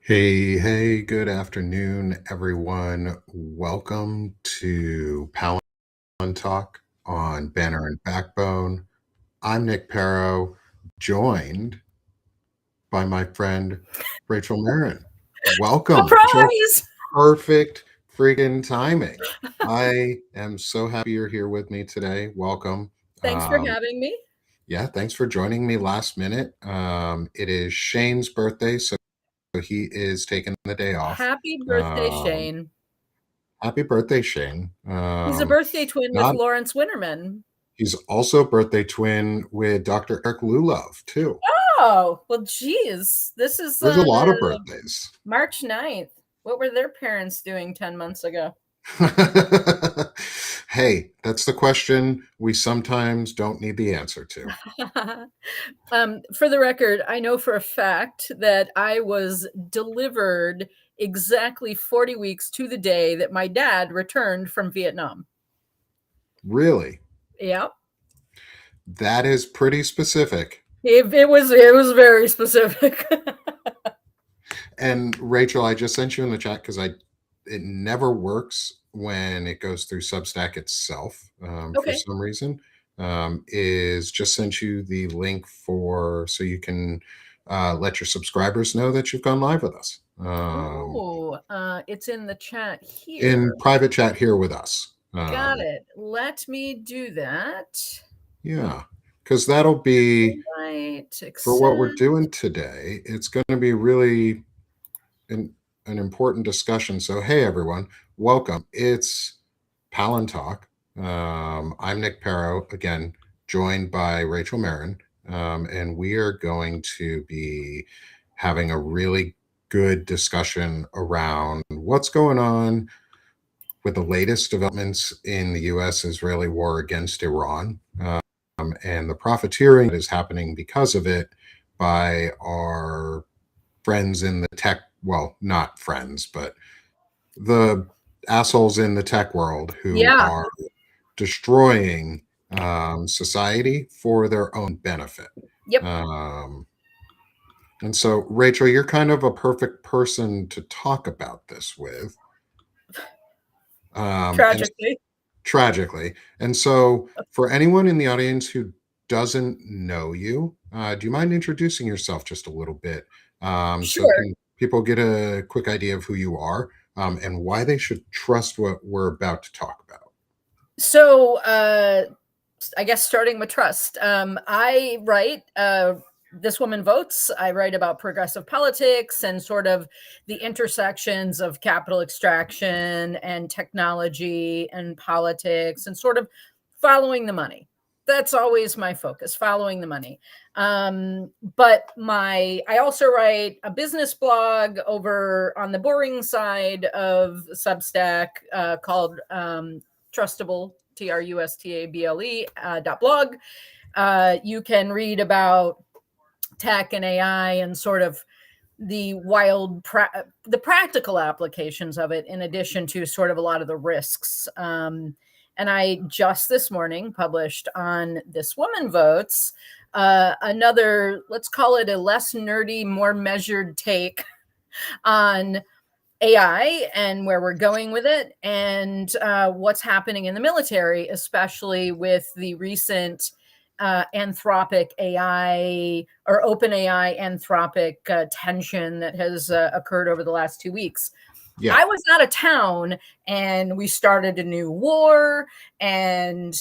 Hey, good afternoon, everyone. Welcome to Palantalk on Banner and Backbone. I'm Nick Paro, joined by my friend Rachel Marin. Welcome, Rachel. Surprise! Perfect friggin' timing. I am so happy you're here with me today. Welcome. Thanks for Um, having me. yeah, thanks for joining me last minute. It is Shane's birthday, so he is taking the day off. Happy birthday, Um, Shane. Happy birthday, Shane. He's a birthday twin with Not Lawrence Winterman. He's also a birthday twin with Dr. Eric Lulov, too. Oh, well, geez. This is There's a lot of birthdays. March 9th. What were their parents doing 10 months ago? Hey, that's the question we sometimes don't need the answer to. For the record, I know for a fact that I was delivered exactly 40 weeks to the day that my dad returned from Vietnam. Really? Yep. That is pretty specific. It was very specific. And Rachel, I just sent you in the chat because it never works when it goes through Substack itself for Okay. some reason. Is just sent you the link for so you can let your subscribers know that you've gone live with us. It's in the chat In here. private chat here with us. Got it. Let me do that. Yeah, because that'll be Invite, for what we're accept. doing today. It's going to be really an important discussion. So, hey, everyone, welcome. It's Palantalk. I'm Nick Paro, again, joined by Rachel Marin, and we are going to be having a really good discussion around what's going on with the latest developments in the U.S. Israeli war against Iran and the profiteering that is happening because of it by our friends in the tech, well, not friends, but the assholes in the tech world who Yeah. are destroying society for their own benefit. Yep. Um, and so, Rachel, you're kind of a perfect person to talk about this with. And Tragically. tragically. And so, for anyone in the audience who doesn't know you, do you mind introducing yourself just a little bit so Sure. people get a quick idea of who you are and why they should trust what we're about to talk about? So, I guess starting with trust. I write This Woman Votes. I write about progressive politics and sort of the intersections of capital extraction and technology and politics and sort of following the money. That's always my focus, following the money. But I also write a business blog over on the boring side of Substack called Trustable, Trustable .blog. You can read about tech and AI and sort of the the practical applications of it, in addition to sort of a lot of the risks. And I just this morning published on This Woman Votes another, let's call it a less nerdy, more measured take on AI and where we're going with it, and what's happening in the military, especially with the recent Anthropic AI or OpenAI Anthropic tension that has occurred over the last 2 weeks. Yeah. I was out of town and we started a new war, and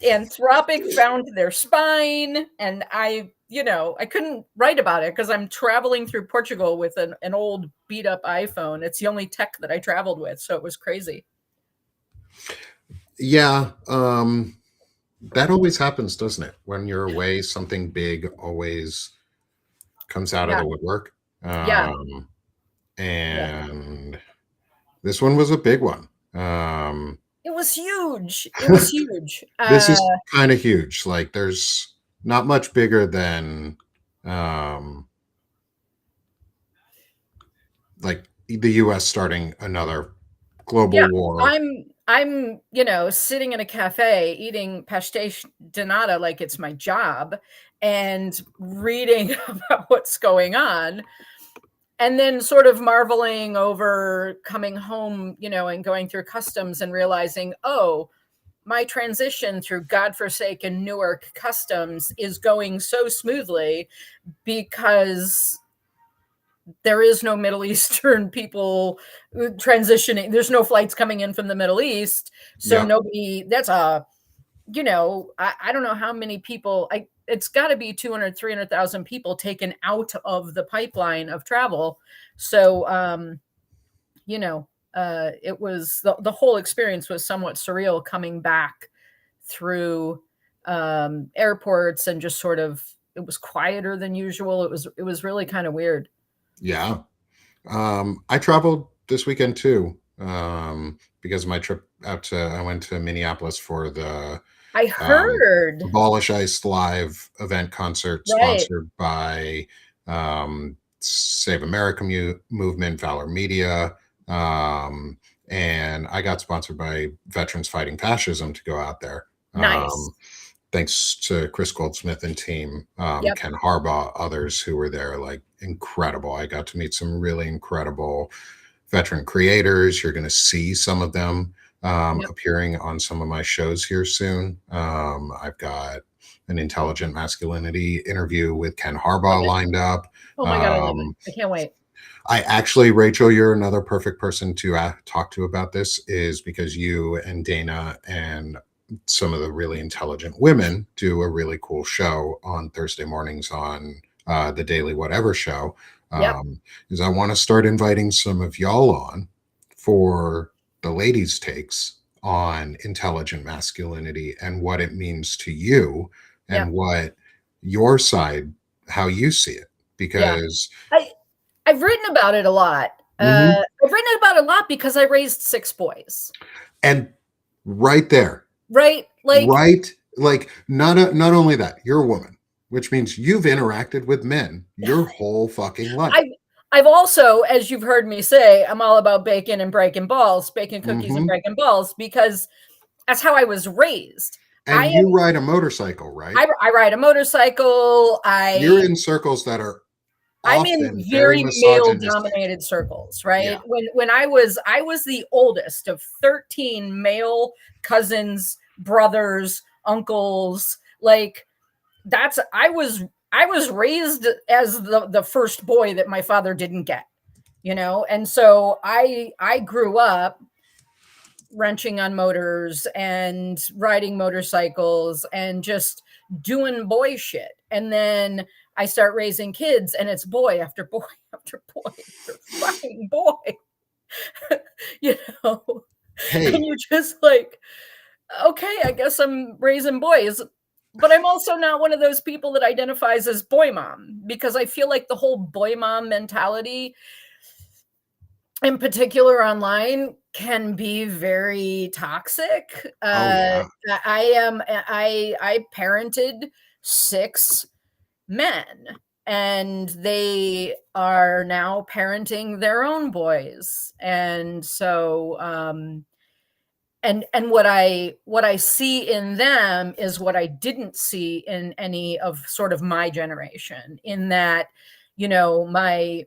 Anthropic found their spine, and I couldn't write about it because I'm traveling through Portugal with an old beat up iPhone. It's the only tech that I traveled with, so it was crazy. Yeah. That always happens, doesn't it? When you're away, something big always comes out of Yeah, the woodwork. yeah, yeah. And this one was a big one. It was huge. It was huge. This is kind of huge. Like, there's not much bigger than like the US starting another Yeah, global war. I'm sitting in a cafe eating pastéis de nata like it's my job and reading about what's going on. and then sort of marveling over coming home, and going through customs and realizing, oh, my transition through godforsaken Newark customs is going so smoothly because there is no Middle Eastern people transitioning. There's no flights coming in from the Middle East. So Yep. nobody, that's I don't know how many people, it's got to be 200, 300,000 people taken out of the pipeline of travel. So, it was the whole experience was somewhat surreal coming back through airports, and just sort of, it was quieter than usual. It was really kind of weird. Yeah. I traveled this weekend too, because of my trip I went to Minneapolis for the I um, heard. Abolish ICE live event concert Right. sponsored by Save America Movement, Valor Media. Um, and I got sponsored by Veterans Fighting Fascism to go out there. Nice. Thanks to Chris Goldsmith and team, Yep. Ken Harbaugh, others who were there, like incredible. I got to meet some really incredible veteran creators. You're going to see some of them Yep. appearing on some of my shows here soon. I've got an intelligent masculinity interview with Ken Harbaugh Okay. lined up. Oh my God, I love it. Um, I can't wait. I actually, Rachel, you're another perfect person to talk to about this, is because you and Dana and some of the really intelligent women do a really cool show on Thursday mornings on the Daily Whatever show. Yep. Is I want to start inviting some of y'all on for the ladies' takes on intelligent masculinity and what it means to you and Yep. what your side, how you see it. Yeah. Because I've written about it a lot. Mhm. I've written about it a lot because I raised 6 boys, And right there, right? Like, right, like not only that, you're a woman, which means you've interacted with men your whole fucking life. I've I've also, as you've heard me say, I'm all about bacon and breaking balls, baking cookies and Hmm. breaking balls, because that's how I was raised. I And you ride a motorcycle, right? I ride a motorcycle. You're in circles that are I'm in often very very male misogynistic. dominated circles, right? Yeah. When I was the oldest of 13 male cousins, brothers, uncles. Like, that's I was raised as the first boy that my father didn't get, and so I grew up wrenching on motors and riding motorcycles and just doing boy shit. And then I start raising kids, and it's boy after boy after boy after fucking boy. you know and Hey, you're just like, okay, I guess I'm raising boys. But I'm also not one of those people that identifies as boy mom, because I feel like the whole boy mom mentality, in particular online, can be very toxic. oh yeah. I parented 6 men, and they are now parenting their own boys. And so and what I see in them is what I didn't see in any of sort of my generation, in that, my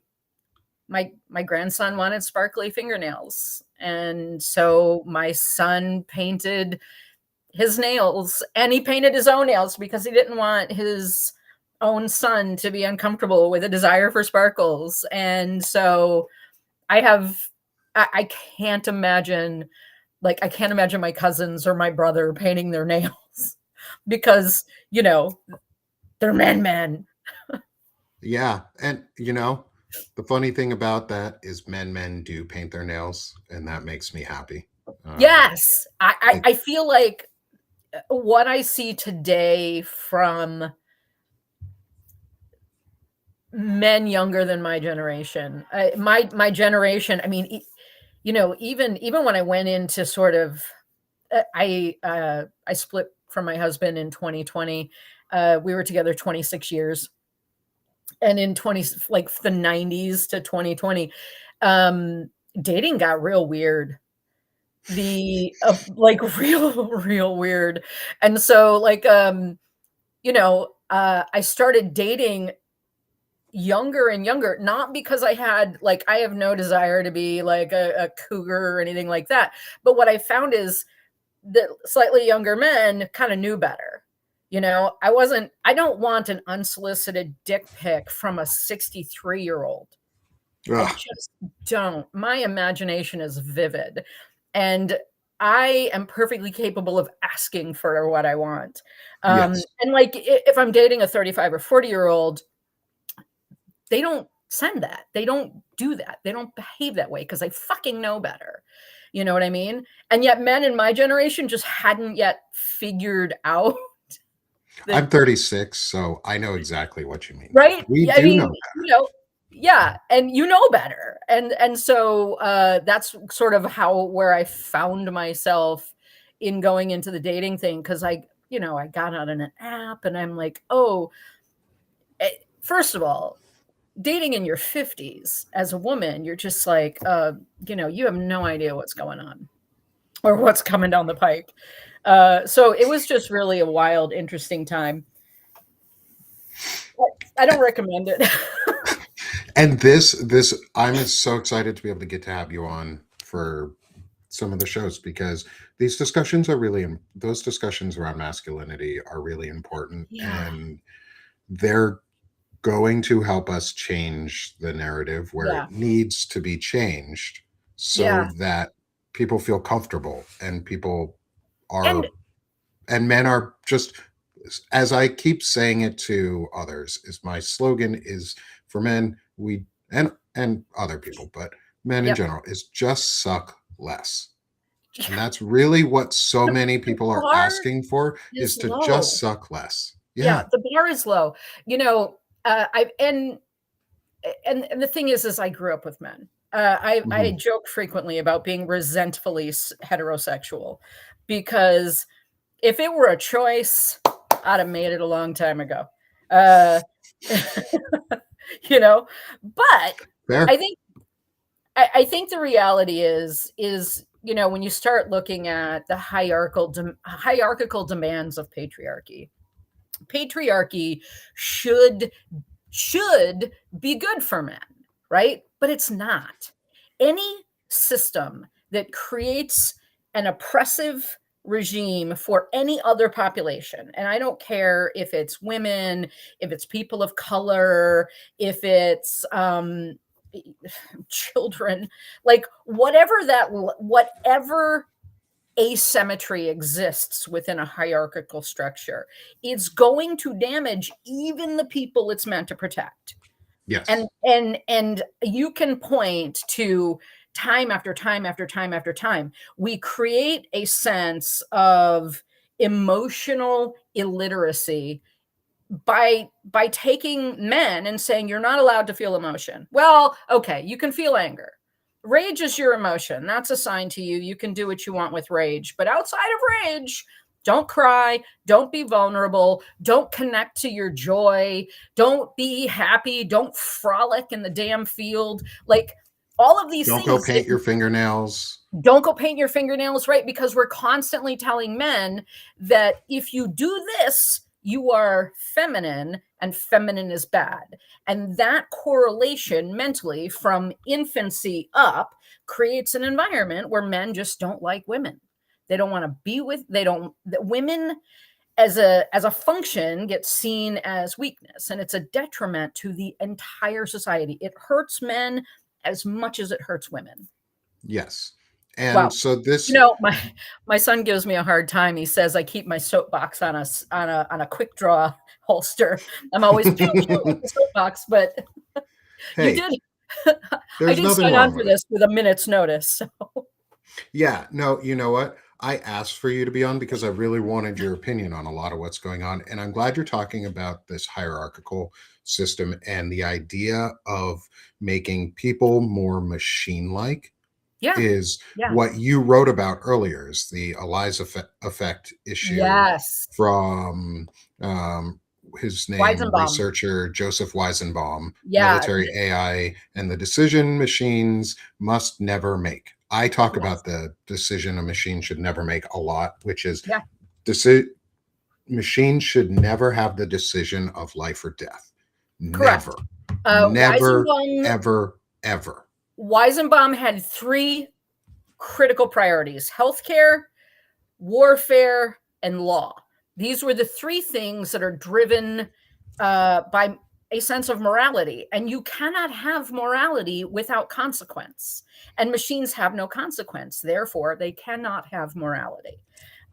grandson wanted sparkly fingernails, and so my son painted his nails, and he painted his own nails because he didn't want his own son to be uncomfortable with a desire for sparkles. And so I have I can't imagine, I can't imagine my cousins or my brother painting their nails because, they're men. Yeah. And the funny thing about that is men do paint their nails, and that makes me happy. Um, Yes. I feel like what I see today from men younger than my generation, my generation, I mean, even when I went into sort of, I split from my husband in 2020. We were together 26 years, and in 20, like the 90s to 2020, dating got real weird. Like real weird. And so, like, I started dating younger and younger, not because I have no desire to be like a cougar or anything like that. But what I found is that slightly younger men kind of knew better. I don't want an unsolicited dick pic from a 63-year-old. I just don't. My imagination is vivid. And I am perfectly capable of asking for what I want. Yes. And like, if I'm dating a 35 or 40-year-old, they don't send that. They don't do that. They don't behave that way because they fucking know better. You know what I mean? And yet men in my generation just hadn't yet figured out. I'm 36, so I know exactly what you mean. Right? We Yeah, do know better. Yeah, and you know better. And so that's sort of where I found myself in going into the dating thing, because I got on an app and I'm like, oh, first of all, dating in your 50s as a woman, you're just like, you have no idea what's going on or what's coming down the pike. So it was just really a wild, interesting time. I don't recommend it. And this I'm so excited to be able to get to have you on for some of the shows, because these discussions are really, those discussions around masculinity are really important, Yeah. and they're going to help us change the narrative where Yeah. it needs to be changed, so Yeah. that people feel comfortable and people And are, and men are just, as I keep saying it to others, is my slogan is for men, we and other people, but men in yep. general, is just suck less. And that's really what so many The people are bar asking for, is is to just low. suck less. Yeah, Yeah. the bar is low. I and the thing is I grew up with men. I Mhm. joke frequently about being resentfully heterosexual, because if it were a choice, I'd have made it a long time ago. Uh, but I Fair. think I think the reality is when you start looking at the hierarchical demands of patriarchy should be good for men, right? But it's not. Any system that creates an oppressive regime for any other population, and I don't care if it's women, if it's people of color, if it's children, like whatever asymmetry exists within a hierarchical structure, it's going to damage even the people it's meant to protect. Yes. And you can point to time after time after time after time, we create a sense of emotional illiteracy by taking men and saying you're not allowed to feel emotion. Well, okay, you can feel anger. Rage is your emotion. That's assigned to you. You can do what you want with rage. But outside of rage, don't cry. Don't be vulnerable. Don't connect to your joy. Don't be happy. Don't frolic in the damn field. Like all of these Don't go things paint your fingernails. don't go paint your fingernails, right? Because we're constantly telling men that if you do this, you are feminine and feminine is bad. And that correlation mentally from infancy up creates an environment where men just don't like women. They don't want to be with, they don't, women as a function gets seen as weakness, and it's a detriment to the entire society. It hurts men as much as it hurts women. Yes. And Wow. so this, My son gives me a hard time. He says I keep my soapbox on a quick draw holster. I'm always pew, pew with the soapbox, but you hey, did. I there's did nothing sign on wrong for with it. this with a minute's notice. So. Yeah, no, you know what? I asked for you to be on because I really wanted your opinion on a lot of what's going on. And I'm glad you're talking about this hierarchical system and the idea of making people more machine-like Yeah, is yeah, what you wrote about earlier, is the Eliza effect issue yes. from his name, Weizenbaum. researcher Joseph Weizenbaum, Yeah, military AI and the decision machines must never make. I talk yes, about the decision a machine should never make a lot, which is yeah, machines should never have the decision of life or death. Never. correct. Never, Weizenbaum ever, ever. Weizenbaum had three critical priorities: healthcare, warfare, and law. These were the three things that are driven by a sense of morality. And you cannot have morality without consequence. And machines have no consequence. Therefore, they cannot have morality.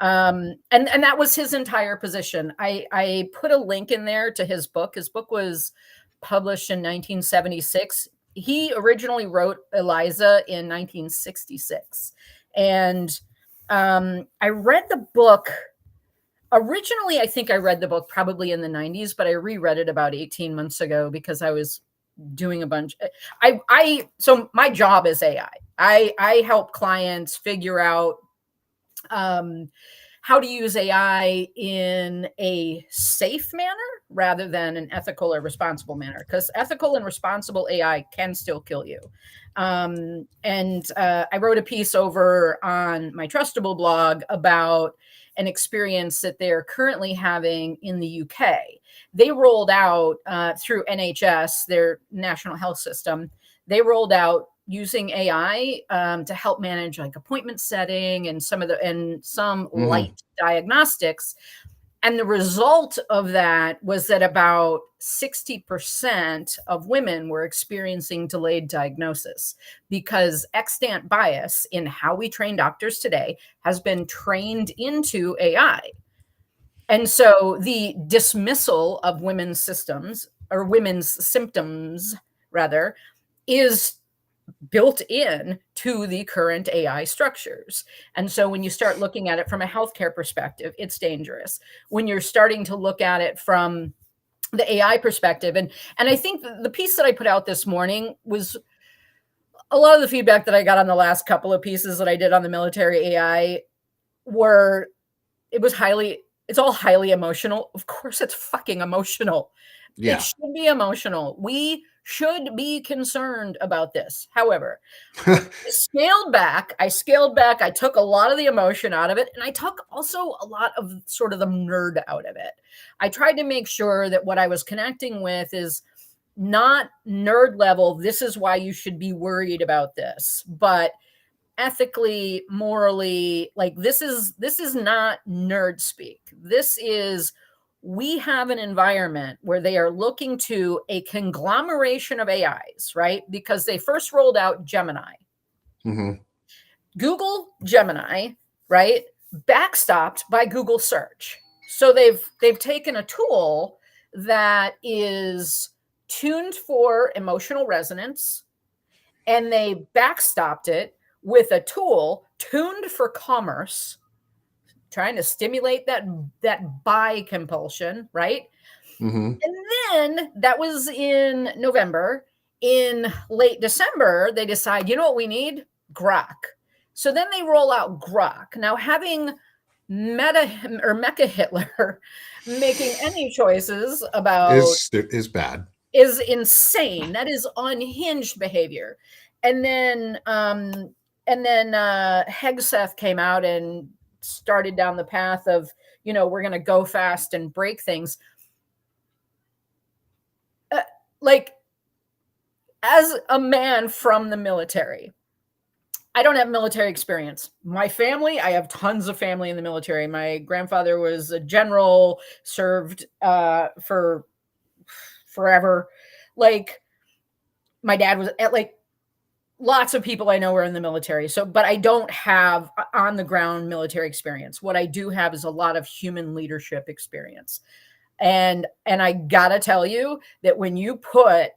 And that was his entire position. I put a link in there to his book. His book was published in 1976. He originally wrote Eliza in 1966. And I read the book originally. I think I read the book probably in the 90s, but I reread it about 18 months ago because I was doing a bunch. So my job is AI. I help clients figure out how to use AI in a safe manner rather than an ethical or responsible manner, because ethical and responsible AI can still kill you. I wrote a piece over on my Trustable blog about an experience that they're currently having in the UK. They rolled out through NHS, their national health system, they rolled out using AI to help manage like appointment setting and some light diagnostics. And the result of that was that about 60% of women were experiencing delayed diagnosis because extant bias in how we train doctors today has been trained into AI. And so the dismissal of women's systems or women's symptoms rather is built in to the current AI structures. And so when you start looking at it from a healthcare perspective, it's dangerous. When you're starting to look at it from the AI perspective, and I think the piece that I put out this morning was a lot of the feedback that I got on the last couple of pieces that I did on the military AI were, it's all highly emotional. Of course, it's fucking emotional. Yeah. It should be emotional. We should be concerned about this. However, I scaled back. I took a lot of the emotion out of it, and I took also a lot of sort of the nerd out of it. I tried to make sure that what I was connecting with is not nerd level, this is why you should be worried about this, but ethically, morally, like this is not nerd speak. This is, we have an environment where they are looking to a conglomeration of AIs, right? Because they first rolled out Gemini. Google Gemini, right? Backstopped by Google search. So they've taken a tool that is tuned for emotional resonance, and they backstopped it with a tool tuned for commerce, trying to stimulate that buy compulsion, right? And then that was in November. In late December, they decide, you know what we need? Grok. So then they roll out Grok. Now, having Mecha Hitler making any choices about is bad, is insane. That is unhinged behavior. And then Hegseth came out and started down the path of, we're going to go fast and break things. Like, as a man from the military, I don't have military experience. My family, I have tons of family in the military. My grandfather was a general, served for forever. Like, my dad was at, like, lots of people I know are in the military. So, but I don't have on the ground military experience. What I do have is a lot of human leadership experience. And I gotta tell you that when you put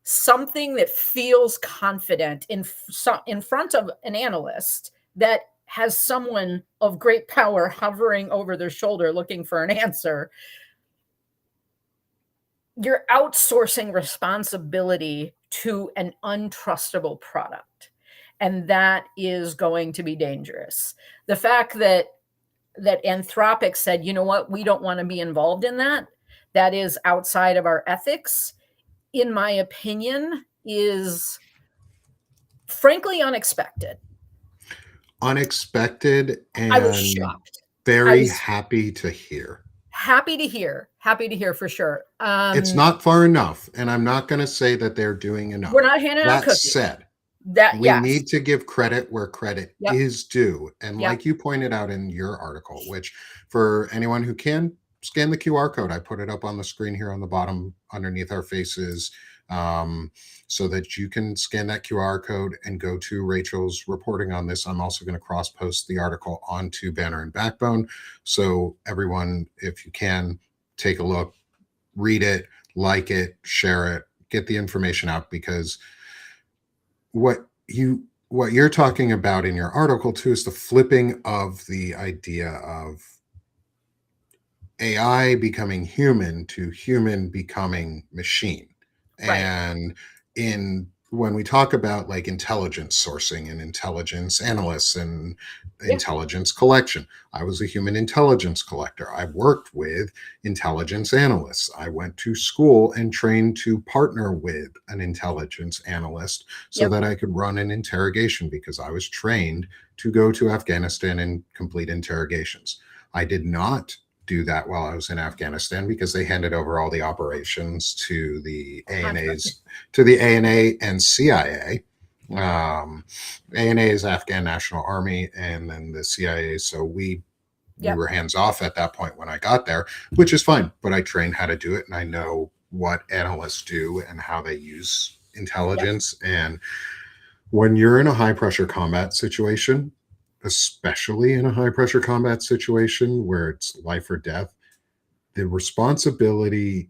something that feels confident in front of an analyst that has someone of great power hovering over their shoulder looking for an answer, you're outsourcing responsibility to an untrustable product. And that is going to be dangerous. The fact that Anthropic said, you know what, we don't want to be involved in that, that is outside of our ethics, in my opinion, is frankly unexpected. Unexpected, and I was shocked. Very happy to hear. Happy to hear. Happy to hear for sure. It's not far enough, and I'm not going to say that they're doing enough. We're not handing out That cookies. said, That we yes. need to give credit where credit Yep. is due. And Yep. like you pointed out in your article, which for anyone who can scan the QR code, I put it up on the screen here on the bottom underneath our faces, so that you can scan that QR code and go to Rachel's reporting on this. I'm also going to cross post the article onto Banner and Backbone. So everyone, if you can, take a look, read it, like it, share it, get the information out, because what you're talking about in your article too is the flipping of the idea of AI becoming human to human becoming machine. Right. And in when we talk about like intelligence sourcing and intelligence analysts and intelligence collection, I was a human intelligence collector. I worked with intelligence analysts. I went to school and trained to partner with an intelligence analyst so that I could run an interrogation, because I was trained to go to Afghanistan and complete interrogations. I did not do that while I was in Afghanistan, because they handed over all the operations to the ANA and CIA. ANA is Afghan National Army, and then the CIA. So we were hands off at that point when I got there, which is fine. But I trained how to do it, and I know what analysts do and how they use intelligence. And when you're in a high pressure combat situation, especially in a high pressure combat situation where it's life or death, the responsibility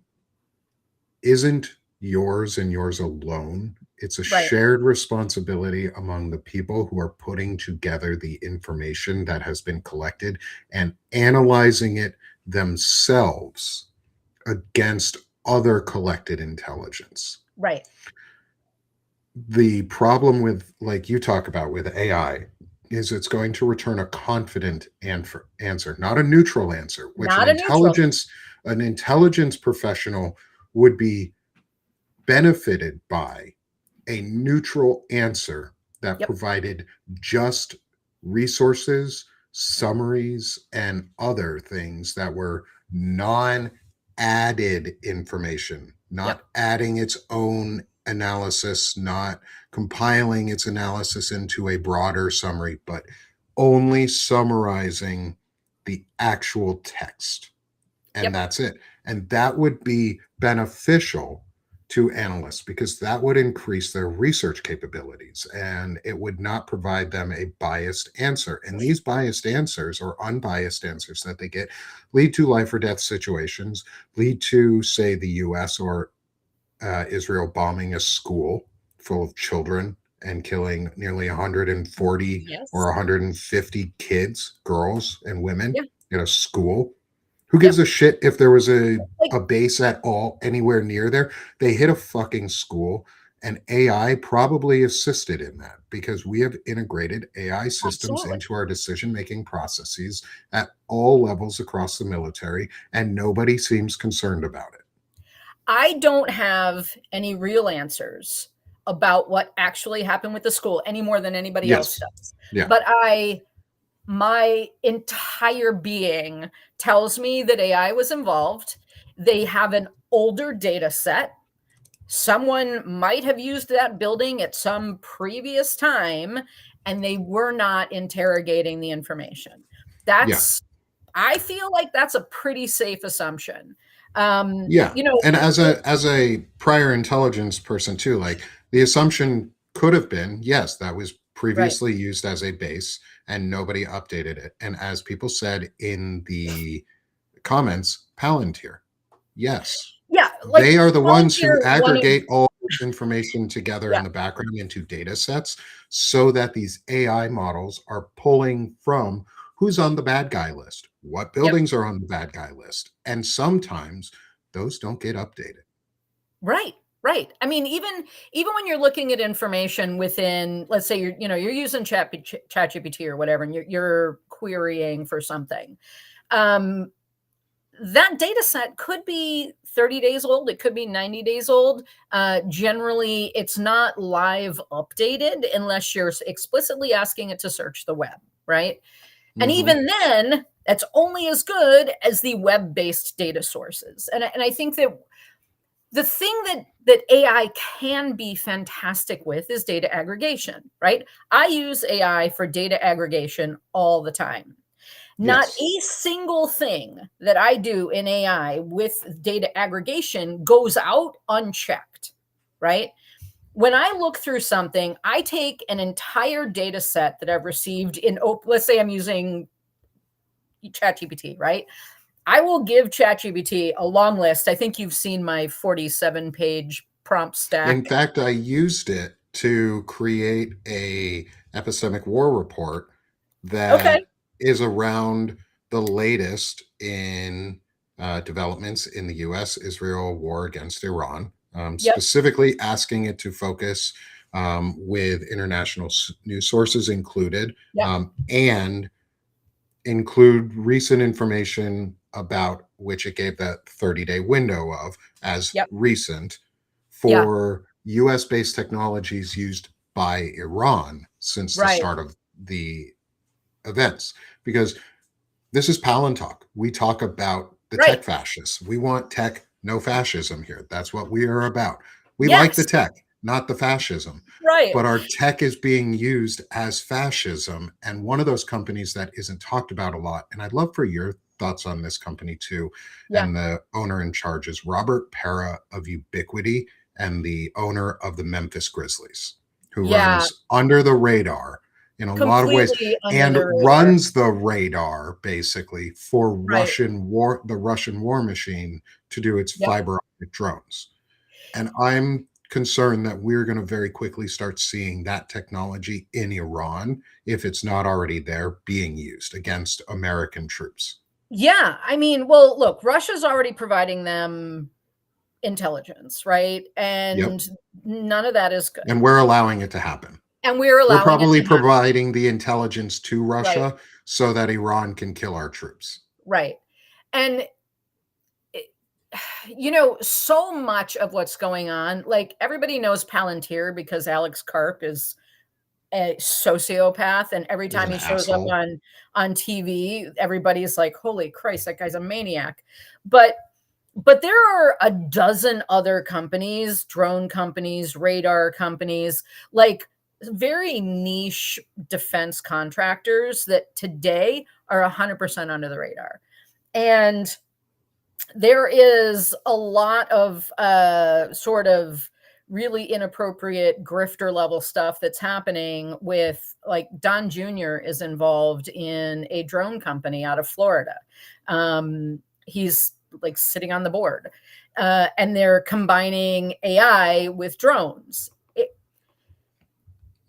isn't yours and yours alone. It's a shared responsibility among the people who are putting together the information that has been collected and analyzing it themselves against other collected intelligence. Right. The problem with, like you talk about with AI, is it's going to return a confident answer, not a neutral answer, which an intelligence professional would be benefited by a neutral answer that provided just resources, summaries, and other things that were non-added information, not adding its own analysis, not compiling its analysis into a broader summary, but only summarizing the actual text. And that's it. And that would be beneficial to analysts, because that would increase their research capabilities, and it would not provide them a biased answer. And these biased answers, or unbiased answers that they get, lead to life or death situations, lead to, say, the US or Israel bombing a school full of children and killing nearly 140 or 150 kids, girls and women at a school. Who gives a shit if there was a base at all anywhere near there? They hit a fucking school, and AI probably assisted in that, because we have integrated AI systems into our decision-making processes at all levels across the military, and nobody seems concerned about it. I don't have any real answers about what actually happened with the school any more than anybody else does. But my entire being tells me that AI was involved. They have an older data set. Someone might have used that building at some previous time, and they were not interrogating the information. I feel like that's a pretty safe assumption. And as a prior intelligence person too, like, the assumption could have been, yes, that was previously used as a base and nobody updated it. And as people said in the comments, Palantir. Yes. Yeah. They are the ones who aggregate all this information together in the background into data sets, so that these AI models are pulling from who's on the bad guy list, what buildings are on the bad guy list. And sometimes those don't get updated. Right. I mean, even when you're looking at information within, let's say you're using ChatGPT or whatever, and you're querying for something, that data set could be 30 days old. It could be 90 days old. Generally, it's not live updated unless you're explicitly asking it to search the web, right? And even then, That's only as good as the web-based data sources. And I think that the thing that AI can be fantastic with is data aggregation, right? I use AI for data aggregation all the time. Not Yes. a single thing that I do in AI with data aggregation goes out unchecked, right? When I look through something, I take an entire data set that I've received in, let's say I'm using ChatGPT, right? I will give ChatGPT a long list. I think you've seen my 47-page prompt stack. In fact, I used it to create a epistemic war report Okay. that is around the latest in developments in the US-Israel war against Iran, Yep. specifically asking it to focus with international news sources included, Yep. and include recent information about which it gave that 30-day window of as Yep. recent Yeah. for US based technologies used by Iran since the Right. start of the events. Because this is Palantalk. We talk about the Right. tech fascists. We want tech, no fascism here. That's what we are about. We like the Yes. tech, not the fascism. Right. But our tech is being used as fascism. And one of those companies that isn't talked about a lot, and I'd love for your thoughts on this company too. Yeah. And the owner in charge is Robert Para of Ubiquity and the owner of the Memphis Grizzlies, who Yeah. runs under the radar in a lot of ways Completely under and the radar. runs the radar basically for Right. the Russian war machine to do its Yep. fiber optic drones. And I'm concerned that we're going to very quickly start seeing that technology in Iran, if it's not already there, being used against American troops. Yeah. I mean, well, look, Russia's already providing them intelligence, right? Yep. And none of that is good. And we're allowing it to happen. And we're We're allowing it probably to happen. providing the intelligence to Right. Russia so that Iran can kill our troops. Right. And so much of what's going on, like everybody knows Palantir because Alex Karp is a sociopath, and every Is time an he shows up asshole. on TV, everybody's like, "Holy Christ, that guy's a maniac." But there are a dozen other companies, drone companies, radar companies, like very niche defense contractors that today are 100% under the radar. And there is a lot of sort of really inappropriate grifter level stuff that's happening with, like, Don Jr. is involved in a drone company out of Florida. He's like sitting on the board, and they're combining AI with drones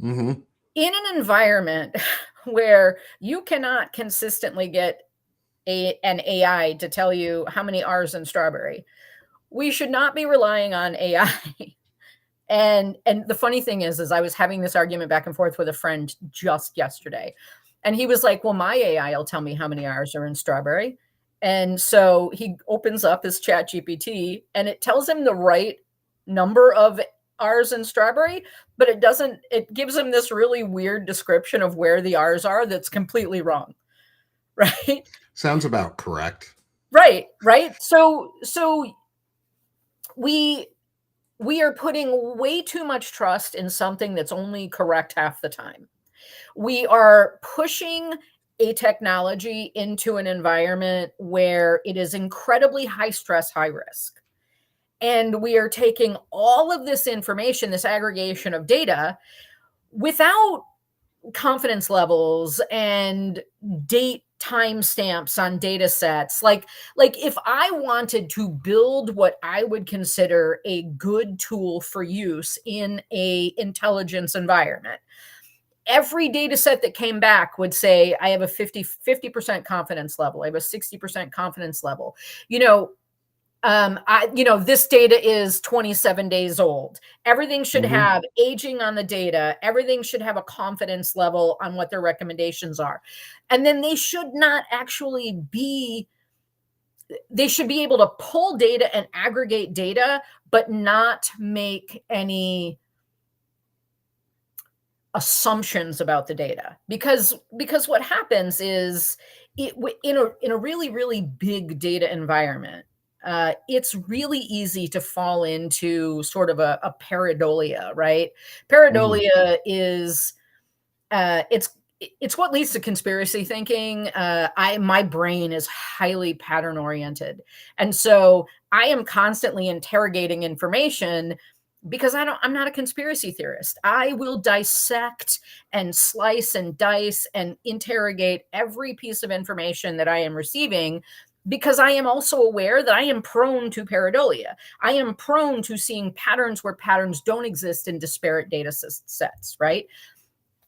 Mm-hmm. in an environment where you cannot consistently get an AI to tell you how many R's in strawberry. We should not be relying on AI. And the funny thing is I was having this argument back and forth with a friend just yesterday. And he was like, "Well, my AI will tell me how many R's are in strawberry." And so he opens up his chat GPT and it tells him the right number of R's in strawberry, but it gives him this really weird description of where the R's are that's completely wrong. Right? Sounds about correct. Right. Right. So we we are putting way too much trust in something that's only correct half the time. We are pushing a technology into an environment where it is incredibly high stress, high risk. And we are taking all of this information, this aggregation of data, without confidence levels and date timestamps on data sets. Like if I wanted to build what I would consider a good tool for use in a intelligence environment, every data set that came back would say I have a 50% confidence level, I have a 60% confidence level. This data is 27 days old. Everything should Mm-hmm. have aging on the data. Everything should have a confidence level on what their recommendations are. And then they should not actually be, they should be able to pull data and aggregate data, but not make any assumptions about the data, because what happens is in a really big data environment, it's really easy to fall into sort of a pareidolia, right? Pareidolia is it's what leads to conspiracy thinking. My brain is highly pattern oriented, and so I am constantly interrogating information because I'm not a conspiracy theorist. I will dissect and slice and dice and interrogate every piece of information that I am receiving, because I am also aware that I am prone to pareidolia. I am prone to seeing patterns where patterns don't exist in disparate data sets, right?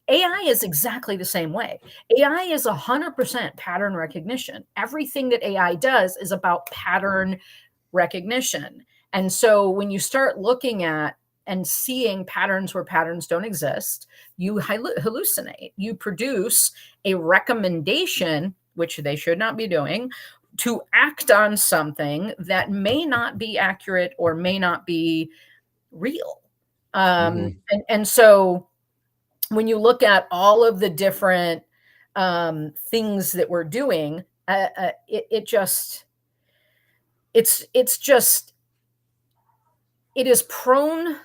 AI is exactly the same way. AI is 100% pattern recognition. Everything that AI does is about pattern recognition. And so when you start looking at and seeing patterns where patterns don't exist, you hallucinate. You produce a recommendation, which they should not be doing, to act on something that may not be accurate or may not be real. And so when you look at all of the different things that we're doing, it is prone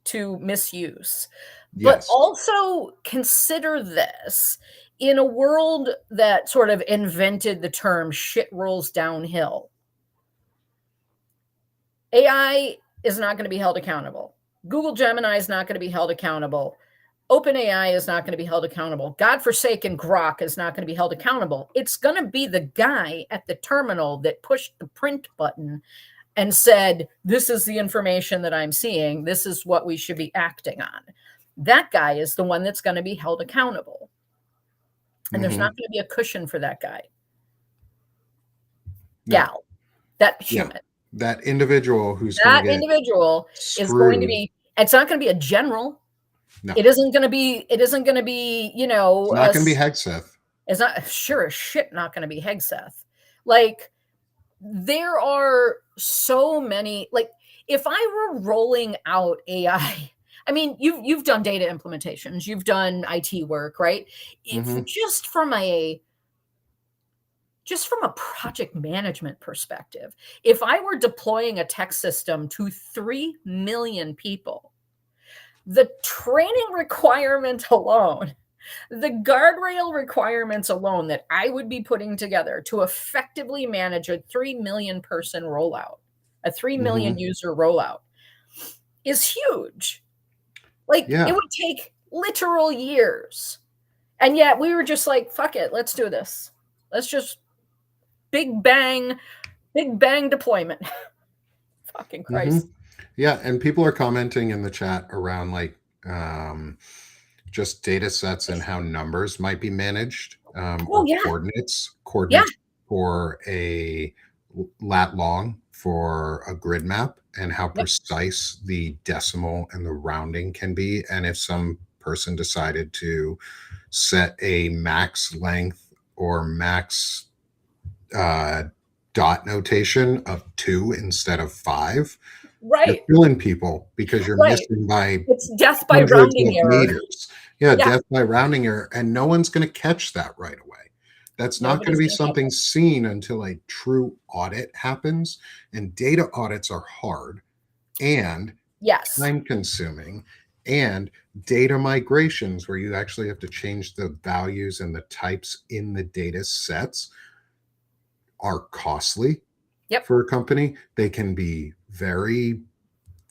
to misuse. But Yes. also consider this: in a world that sort of invented the term shit rolls downhill, AI is not going to be held accountable. Google Gemini is not going to be held accountable. OpenAI is not going to be held accountable. Godforsaken Grok is not going to be held accountable. It's going to be the guy at the terminal that pushed the print button and said, this is the information that I'm seeing. This is what we should be acting on. That guy is the one that's going to be held accountable. And there's not going to be a cushion for that guy. No. Gal, that human. Yeah. That individual who's that individual screwed. Is going to be, it's not going to be a general. No. It isn't going to be, it's not going to be Hegseth. It's not, sure as shit not going to be Hegseth. Like, there are so many, like, if I were rolling out AI, I mean, you've done data implementations, you've done IT work, right? If just from a project management perspective, if I were deploying a tech system to 3 million people, the training requirement alone, the guardrail requirements alone that I would be putting together to effectively manage a 3 million person rollout, a 3 million user rollout, is huge. Like, it would take literal years. And yet we were just like, fuck it, let's do this. Let's just big bang deployment. Fucking Christ. Yeah, and people are commenting in the chat around like just data sets and how numbers might be managed, coordinates for a lat long for a grid map, and how precise the decimal and the rounding can be. And if some person decided to set a max length or max dot notation of 2 instead of 5, you're killing people because you're missing by it's death by rounding error. Meters. Death by rounding error, and no one's going to catch that right away. That's not going to be something seen until a true audit happens, and data audits are hard and time consuming, and data migrations where you actually have to change the values and the types in the data sets are costly for a company. They can be very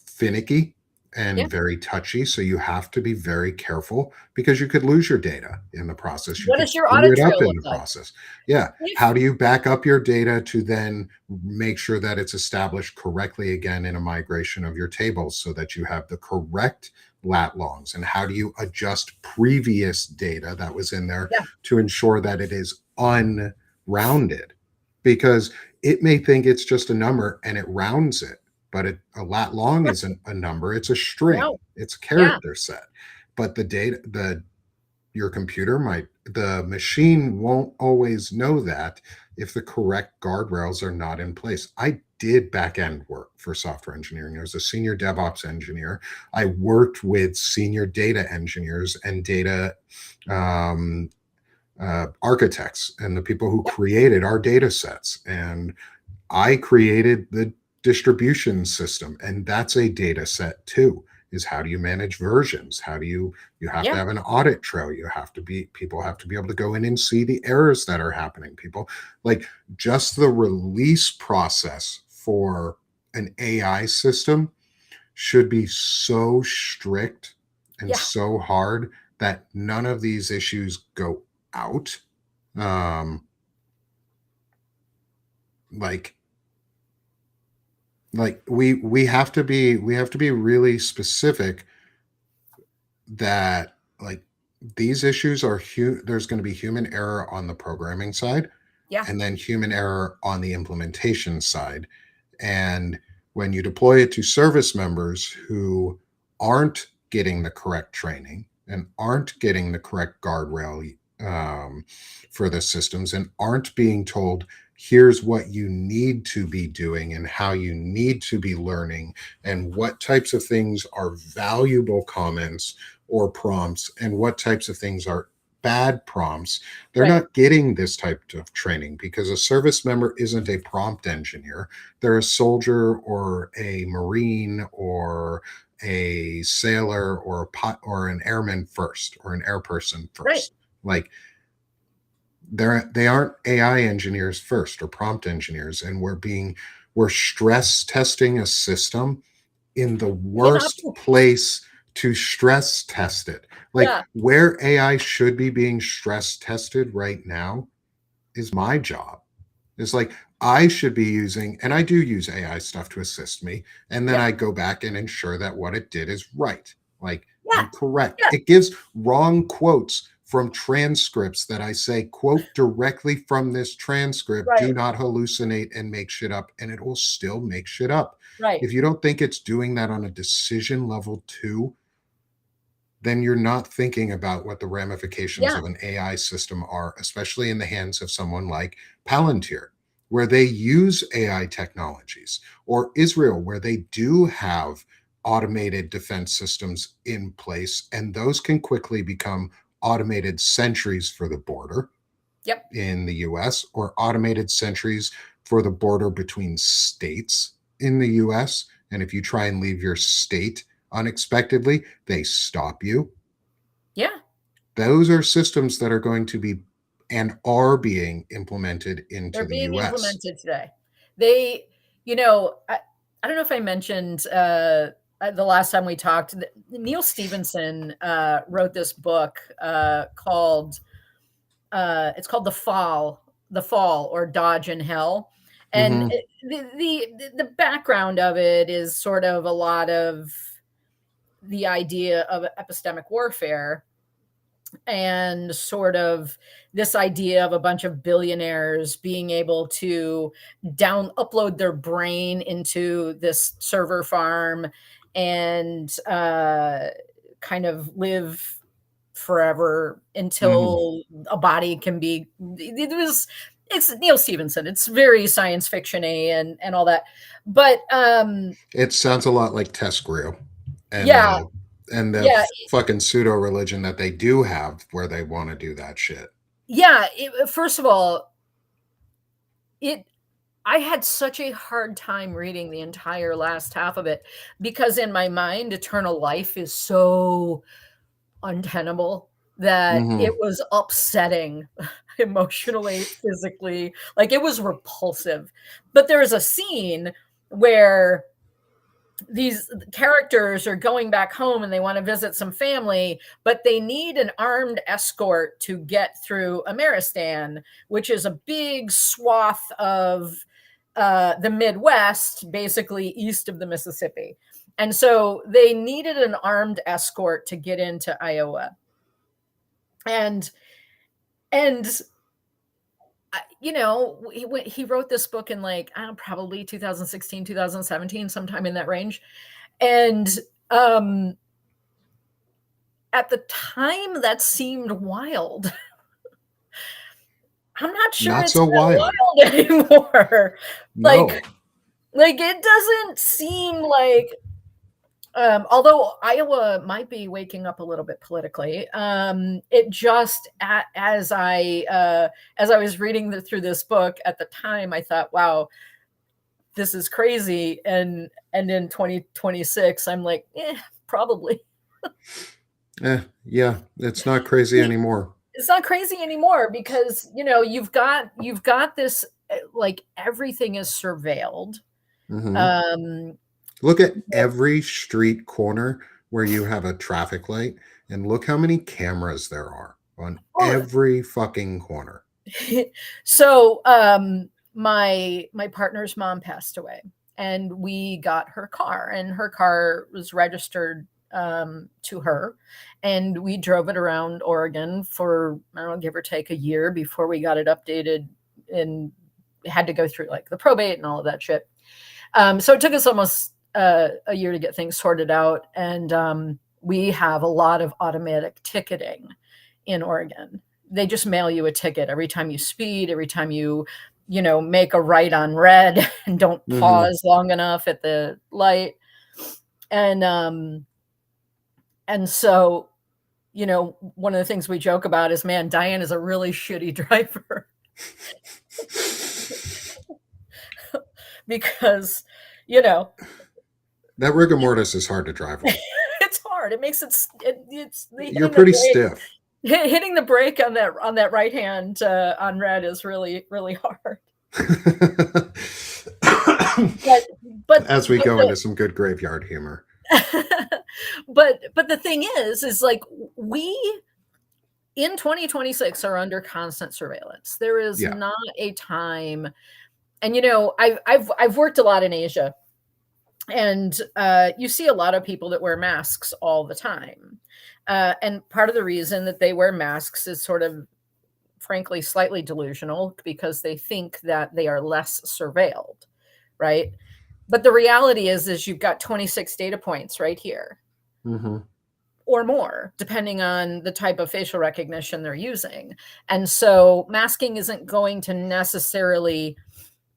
finicky and very touchy, so you have to be very careful because you could lose your data in the process. What does your audit trail look like? Process? How do you back up your data to then make sure that it's established correctly again in a migration of your tables so that you have the correct lat longs? And how do you adjust previous data that was in there to ensure that it is unrounded? Because it may think it's just a number and it rounds it, but a lat long isn't a number, it's a string, it's a character set. But the data, your computer the machine won't always know that if the correct guardrails are not in place. I did back end work for software engineering. I was a senior DevOps engineer. I worked with senior data engineers and data architects and the people who Yep. created our data sets. And I created the distribution system, and that's a data set too. Is how do you manage versions? How do you have to Yeah. have an audit trail? People have to be able to go in and see the errors that are happening. People like just the release process for an AI system should be so strict and Yeah. so hard that none of these issues go out. Um, like we have to be really specific that like these issues are there's going to be human error on the programming side Yeah. and then human error on the implementation side. And when you deploy it to service members who aren't getting the correct training and aren't getting the correct guardrail um, for the systems and aren't being told, here's what you need to be doing and how you need to be learning and what types of things are valuable comments or prompts and what types of things are bad prompts, they're Right. not getting this type of training because a service member isn't a prompt engineer. They're a soldier or a Marine or a sailor or a or an airman first or an air person Right. first. Like they aren't AI engineers first or prompt engineers, and we're stress testing a system in the worst Inoptimal. place to stress test it. Like Yeah. where AI should be being stress tested right now is my job. It's like I should be using, and I do use AI stuff to assist me, and then Yep. I go back and ensure that what it did is right, like Yeah. and correct. Yeah. It gives wrong quotes from transcripts that I say, quote directly from this transcript, do Right. not hallucinate and make shit up, and it will still make shit up. Right. If you don't think it's doing that on a decision level too, then you're not thinking about what the ramifications Yeah. of an AI system are, especially in the hands of someone like Palantir, where they use AI technologies, or Israel, where they do have automated defense systems in place, and those can quickly become automated sentries for the border Yep. in the US or automated sentries for the border between states in the US. And if you try and leave your state unexpectedly, they stop you. Yeah. Those are systems that are going to be and are being implemented into They're the being US. implemented today. They, I don't know if I mentioned the last time we talked, Neil Stevenson wrote this book called it's called The Fall or Dodge in Hell. And Mm-hmm. the background of it is sort of a lot of the idea of epistemic warfare and sort of this idea of a bunch of billionaires being able to upload their brain into this server farm and kind of live forever Mm-hmm. until a body can be it's Neil Stevenson. It's very science fiction-y and all that. But It sounds a lot like Test Grill and yeah, the and the yeah, fucking pseudo religion that they do have where they want to do that shit. yeah. First of all, it I had such a hard time reading the entire last half of it because in my mind, eternal life is so untenable that it Mm-hmm. was upsetting emotionally, physically, like it was repulsive. But there is a scene where these characters are going back home and they want to visit some family, but they need an armed escort to get through Ameristan, which is a big swath of the Midwest, basically east of the Mississippi. And so they needed an armed escort to get into Iowa. And and he wrote this book in like I don't know, probably 2016, 2017, sometime in that range. And um at the time that seemed wild. I'm not sure Not it's so that wild. wild anymore. Like No. Like, it doesn't seem like, although Iowa might be waking up a little bit politically, it just as I was reading through this book at the time, I thought, wow, this is crazy. And in 2026, I'm like, probably. Yeah, it's not crazy anymore. It's not crazy anymore because you've got this, like, everything is surveilled. Hmm. Um, Look at every street corner where you have a traffic light, and look how many cameras there are on oh, every fucking corner. so my partner's mom passed away, and we got her car, and her car was registered to her, and we drove it around Oregon for, I don't know, give or take a year before we got it updated, and had to go through like the probate and all of that shit. So it took us almost a year to get things sorted out, and we have a lot of automatic ticketing in Oregon. They just mail you a ticket every time you speed, every time you make a right on red and don't Hmm. pause long enough at the light. And so, one of the things we joke about is, man, Diane is a really shitty driver because, you know, That rigor mortis is hard to drive with. it's hard. It makes it's You're pretty stiff. hitting the brake on that right hand on red is really, really hard. But but As we but go the into some good graveyard humor. but the thing is like, we in 2026 are under constant surveillance. There is Yeah. not a time, and I've worked a lot in Asia, and you see a lot of people that wear masks all the time, and part of the reason that they wear masks is sort of, frankly, slightly delusional, because they think that they are less surveilled, right? But the reality is you've got 26 data points right here, Hmm. or more, depending on the type of facial recognition they're using. And so masking isn't going to necessarily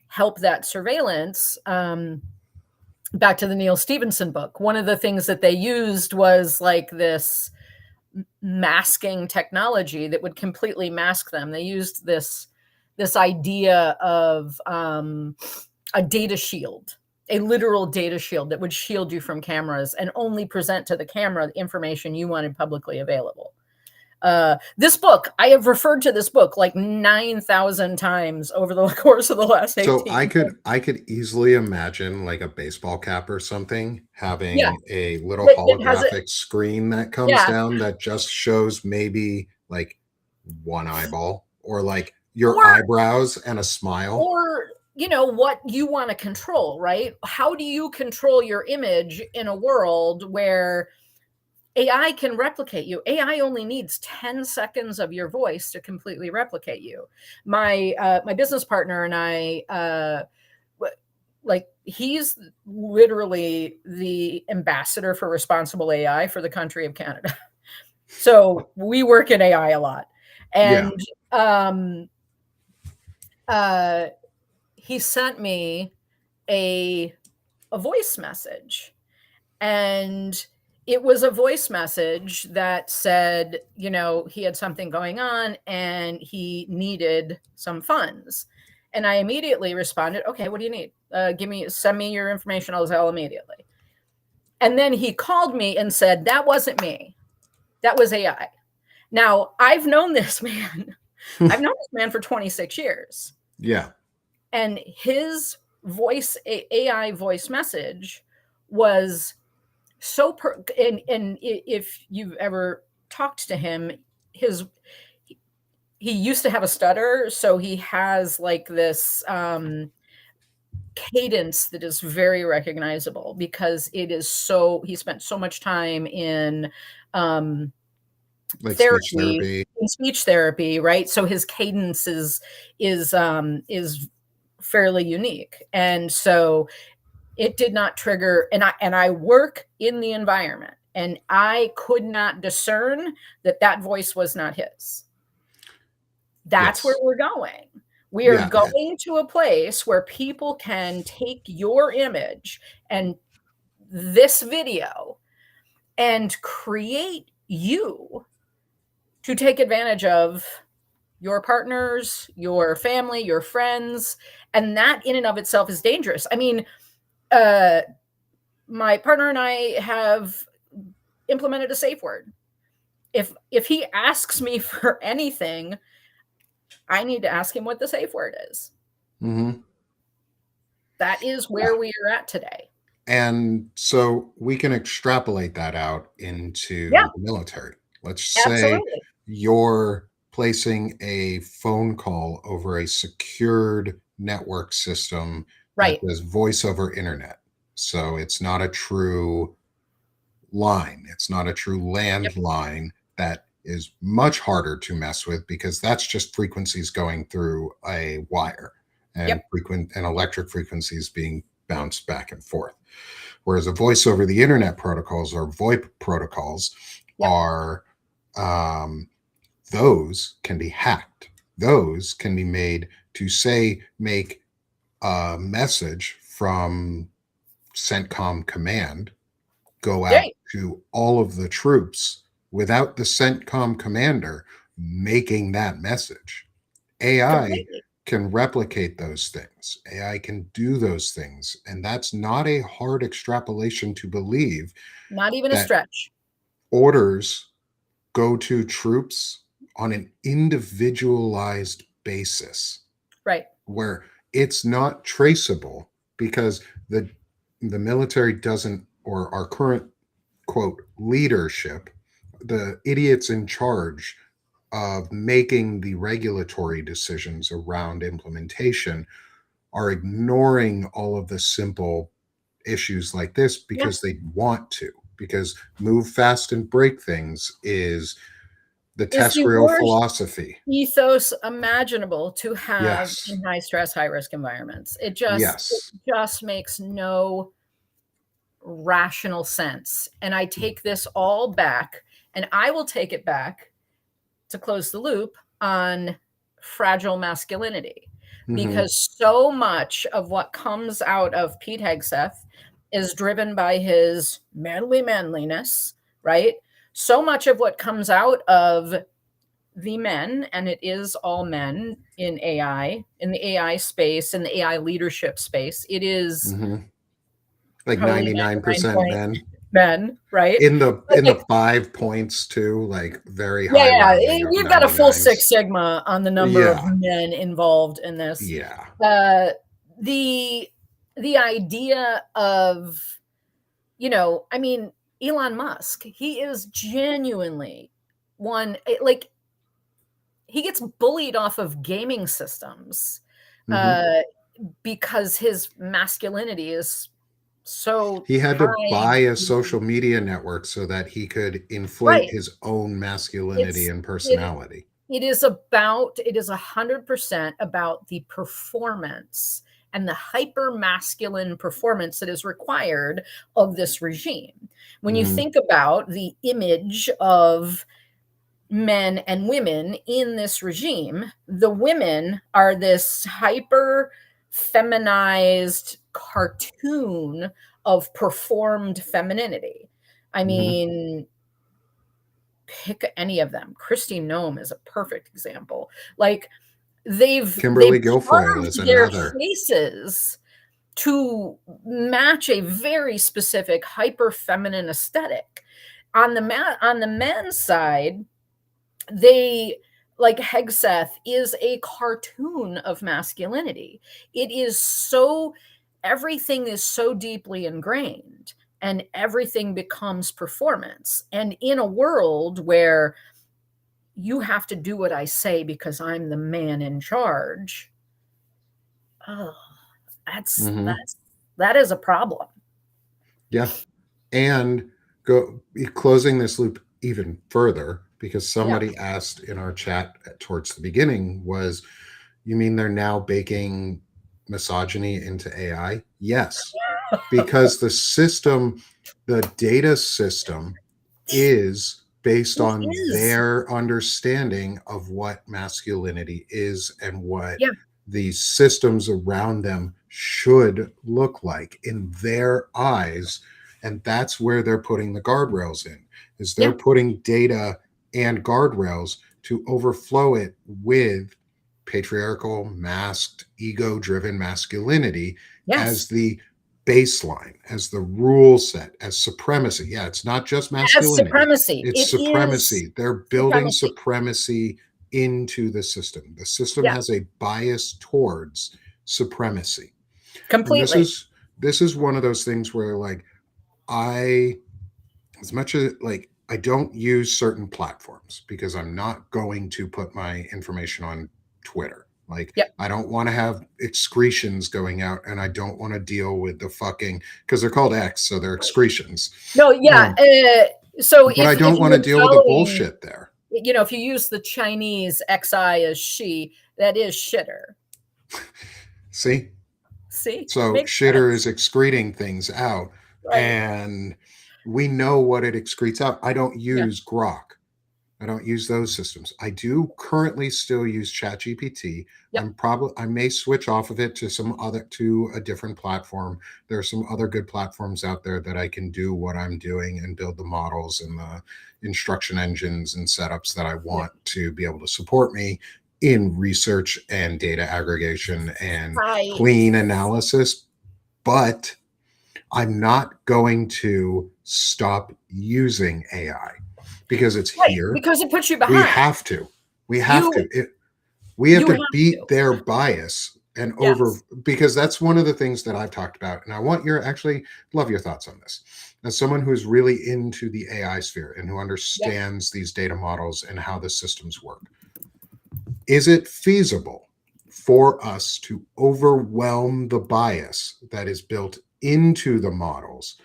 help that surveillance. Back to the Neil Stevenson book, one of the things that they used was like this masking technology that would completely mask them. They used this idea of a data shield, a literal data shield that would shield you from cameras and only present to the camera the information you wanted publicly available. This book, I have referred to this book like 9,000 times over the course of the last So 18 months. I could easily imagine like a baseball cap or something Yeah, having a little that has it. holographic screen that comes Yeah, down that just shows maybe like one eyeball or like your or eyebrows and a smile. or what you want to control, right? How do you control your image in a world where AI can replicate you? AI only needs 10 seconds of your voice to completely replicate you. My business partner and I, like, he's literally the ambassador for responsible AI for the country of Canada. So we work in AI a lot, Yeah. and um, uh, he sent me a a voice message, and it was a voice message that said, he had something going on and he needed some funds. And I immediately responded, okay, what do you need? Send me your information. I'll tell immediately. And then he called me and said, that wasn't me. That was AI. Now, I've known this man. I've known this man for 26 years. Yeah. And his AI voice message was and if you've ever talked to him, his he used to have a stutter, so he has like this cadence that is very recognizable, because he spent so much time in um Like speech therapy, therapy. in speech therapy, right? So his cadence is fairly unique, and so it did not trigger. And I work in the environment, and I could not discern that voice was not his. That's where Yes. we're going. We are Yeah. going to a place where people can take your image and this video and create you to take advantage of your partners, your family, your friends. And that in and of itself is dangerous. I mean, my partner and I have implemented a safe word. If he asks me for anything, I need to ask him what the safe word is. Mm-hmm. That is where we are at today. And so we can extrapolate that out into Yeah, the military. Let's say absolutely. you're placing a phone call over a secured network system that Right. does voice over internet. So it's not a true line, it's not a true Yep. landline that is much harder to mess with because that's just frequencies going through a wire and Yep. electric frequencies being bounced back and forth. Whereas a voice over the internet protocols or VoIP protocols Yep. are those can be hacked. Those can be made to say make a message from CENTCOM command go out Right. to all of the troops without the CENTCOM commander making that message. AI Completely. can replicate those things. AI can do those things. And that's not a hard extrapolation to believe Not even a that stretch. orders go to troops on an individualized basis Right. where it's not traceable because the military doesn't, or our current quote leadership, the idiots in charge of making the regulatory decisions around implementation, are ignoring all of the simple issues like this Yeah. because they want to, because move fast and break things is the Is the TESRIO worst philosophy. ethos imaginable to have Yes. in high stress, high risk environments. It Yes. just makes no rational sense. And I take this all back, and I will take it back to close the loop on fragile masculinity, Mm-hmm. because so much of what comes out of Pete Hegseth is driven by his manly manliness, right? So much of what comes out of the men, and it is all men in AI, in the AI space, in the AI leadership space, it is Mm-hmm. Like probably 99% 99 point men men, right? in the But in the like, 5 points too, like very yeah, high yeah, rounding of we've got a full 99s. Six Sigma on the number of Yeah. men involved in this. Yeah. Uh, the the idea of, I mean, Elon Musk, he is genuinely one, like, he gets bullied off of gaming systems Mm-hmm. uh, because his masculinity is so He had to tied buy a to, social media network so that he could inflate right. his own masculinity It's and it personality. it is 100% about the performance and the hyper masculine performance that is required of this regime. When you Mm-hmm. think about the image of men and women in this regime, the women are this hyper feminized cartoon of performed femininity. I Mm-hmm. mean, pick any of them. Christine Nome is a perfect example. Like, they've Kimberly Guilfoyle is carved their another. faces to match a very specific hyper feminine aesthetic. On the men's side, they, like, Hegseth is a cartoon of masculinity. It is so, everything is so deeply ingrained and everything becomes performance. And in a world where you have to do what I say because I'm the man in charge, oh, Mm-hmm. that is a problem. Yeah. And go closing this loop even further because Yeah. somebody asked in our chat towards the beginning was, you mean they're now baking misogyny into AI? Yes, because the data system is based It on is. their understanding of what masculinity is and what Yeah. the systems around them should look like in their eyes. And that's where they're putting the guardrails in, is they're Yeah. putting data and guardrails to overflow it with patriarchal, masked, ego-driven masculinity as Yes. the baseline, as the rule set, as supremacy. Yeah, it's not just As masculinity, supremacy. it's It is supremacy. They're building supremacy. supremacy into the system. The system Yeah. has a bias towards supremacy. And Completely. this is one of those things where, like, I, as much as, like, I don't use certain platforms because I'm not going to put my information on Twitter. Like, Yep. I don't want to have excretions going out, and I don't want to deal with the fucking, because they're called X, so they're excretions. No, yeah. So But I don't if want to you're deal with the following, bullshit there. you know, if you use the Chinese XI as she, that is shitter. See? See? So Makes shitter sense. is excreting things out, Right. and we know what it excretes out. I don't Yeah. use Grok. I don't use those systems. I do currently still use ChatGPT. Yep. I may switch off of it to a different platform. There are some other good platforms out there that I can do what I'm doing and build the models and the instruction engines and setups that I want to be able to support me in research and data aggregation and Right. clean analysis. But I'm not going to stop using AI because it's Right. here. Because it puts you behind. We have to. We have to. We have to beat their bias and because that's one of the things that I've talked about. And I want love your thoughts on this. As someone who's really into the AI sphere and who understands these data models and how the systems work, is it feasible for us to overwhelm the bias that is built into the models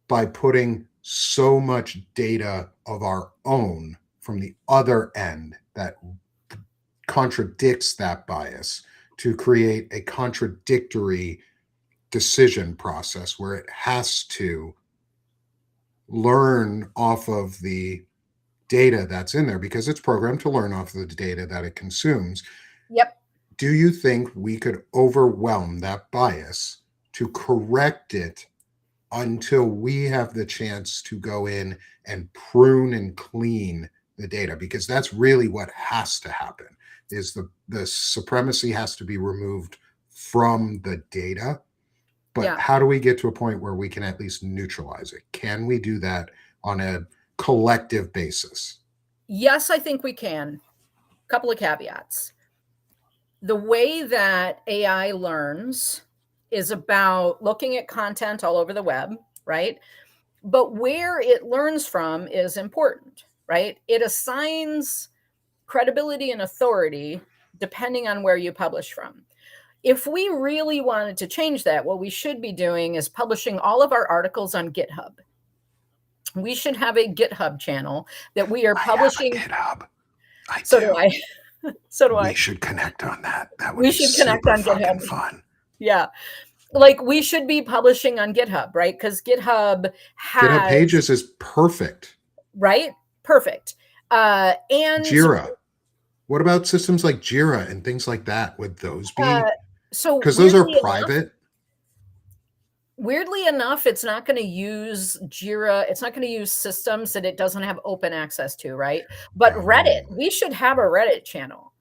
by putting so much data of our own from the other end that contradicts that bias to create a contradictory decision process where it has to learn off of the data that's in there because it's programmed to learn off of the data that it consumes? Yep. Do you think we could overwhelm that bias to correct it until we have the chance to go in and prune and clean the data? Because that's really what has to happen, is the supremacy has to be removed from the data. But how do we get to a point where we can at least neutralize it? Can we do that on a collective basis? Yes, I think we can. A couple of caveats. The way that AI learns is about looking at content all over the web, right? But where it learns from is important, right? It assigns credibility and authority depending on where you publish from. If we really wanted to change that, what we should be doing is publishing all of our articles on GitHub. We should have a GitHub channel that we are publishing. I have a GitHub. So do I. So do I. We should connect on that. That would be connect on fucking GitHub. Fun. Yeah. Like we should be publishing on GitHub, right? Because GitHub Pages is perfect. Right? Perfect. And Jira. What about systems like Jira and things like that? Would those be? Because those are private. Weirdly enough, it's not going to use Jira. It's not going to use systems that it doesn't have open access to, right? But Reddit, we should have a Reddit channel.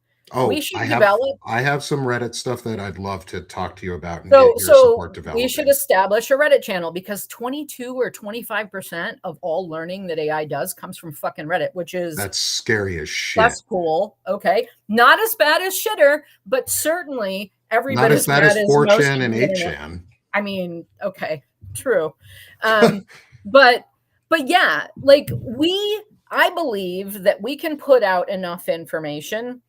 We should I have some Reddit stuff that I'd love to talk to you about and get your support developing. We should establish a Reddit channel because 22 or 25% of all learning that AI does comes from fucking Reddit, which is that's scary as shit. That's cool. Okay. Not as bad as shitter, but certainly every bit as bad as 4chan and 8chan. I mean, okay, true. But yeah, like I believe that we can put out enough information.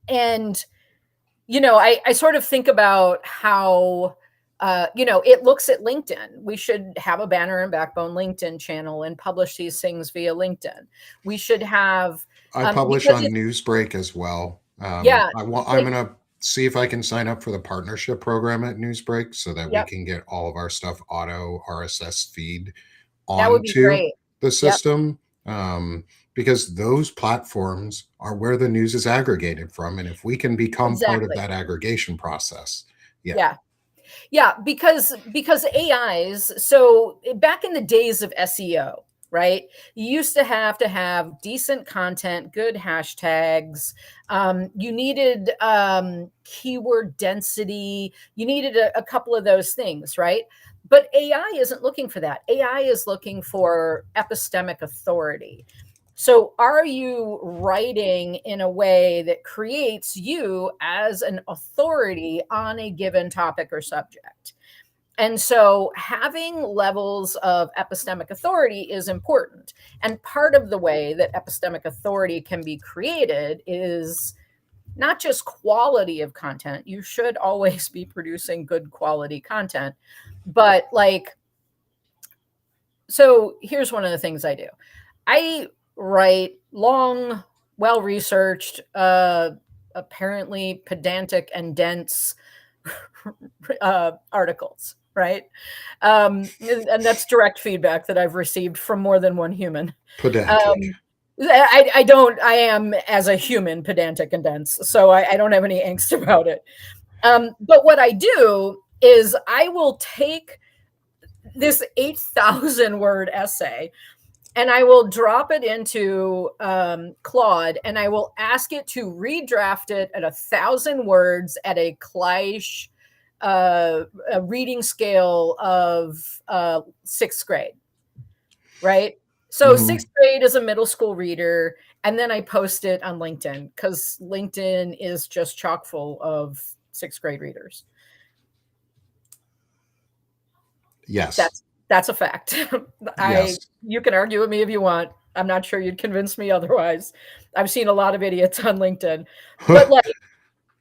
And, you know, I sort of think about how, it looks at LinkedIn. We should have a Banner and Backbone LinkedIn channel and publish these things via LinkedIn. We should have. I publish on Newsbreak as well. I'm going to see if I can sign up for the partnership program at Newsbreak so that we can get all of our stuff auto RSS feed onto the system. because those platforms are where the news is aggregated from. And if we can become part of Exactly. that aggregation process, yeah. Yeah. Yeah, because AIs, so back in the days of SEO, right? You used to have decent content, good hashtags. You needed keyword density. You needed a couple of those things, right? But AI isn't looking for that. AI is looking for epistemic authority. So, are you writing in a way that creates you as an authority on a given topic or subject? And so, having levels of epistemic authority is important. And part of the way that epistemic authority can be created is not just quality of content. You should always be producing good quality content. But, like, so here's one of the things I do. I write long, well researched, apparently pedantic and dense articles, right? And that's direct feedback that I've received from more than one human. Pedantic. I am as a human pedantic and dense, so I don't have any angst about it. But what I do is I will take this 8,000 word essay and I will drop it into Claude and I will ask it to redraft it at 1,000 words at a Kleisch a reading scale of sixth grade, right? So sixth grade is a middle school reader, and then I post it on LinkedIn because LinkedIn is just chock full of sixth grade readers. Yes. That's a fact. Yes. You can argue with me if you want. I'm not sure you'd convince me otherwise. I've seen a lot of idiots on LinkedIn. But like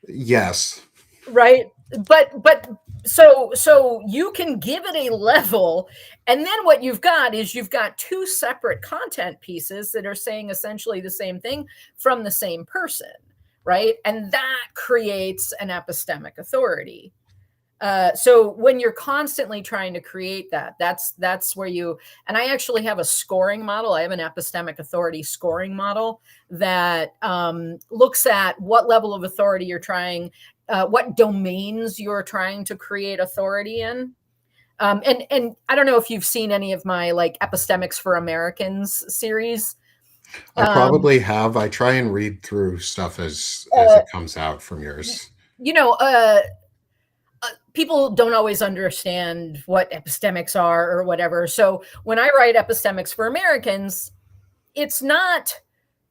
yes. Right? But so you can give it a level, and then what you've got is you've got two separate content pieces that are saying essentially the same thing from the same person, right? And that creates an epistemic authority. So when you're constantly trying to create that, that's where you, and I actually have a scoring model. I have an epistemic authority scoring model that looks at what level of authority you're trying, what domains you're trying to create authority in. And I don't know if you've seen any of my like Epistemics for Americans series. I probably have. I try and read through stuff as it comes out from yours. You know, people don't always understand what epistemics are or whatever. So when I write Epistemics for Americans, it's not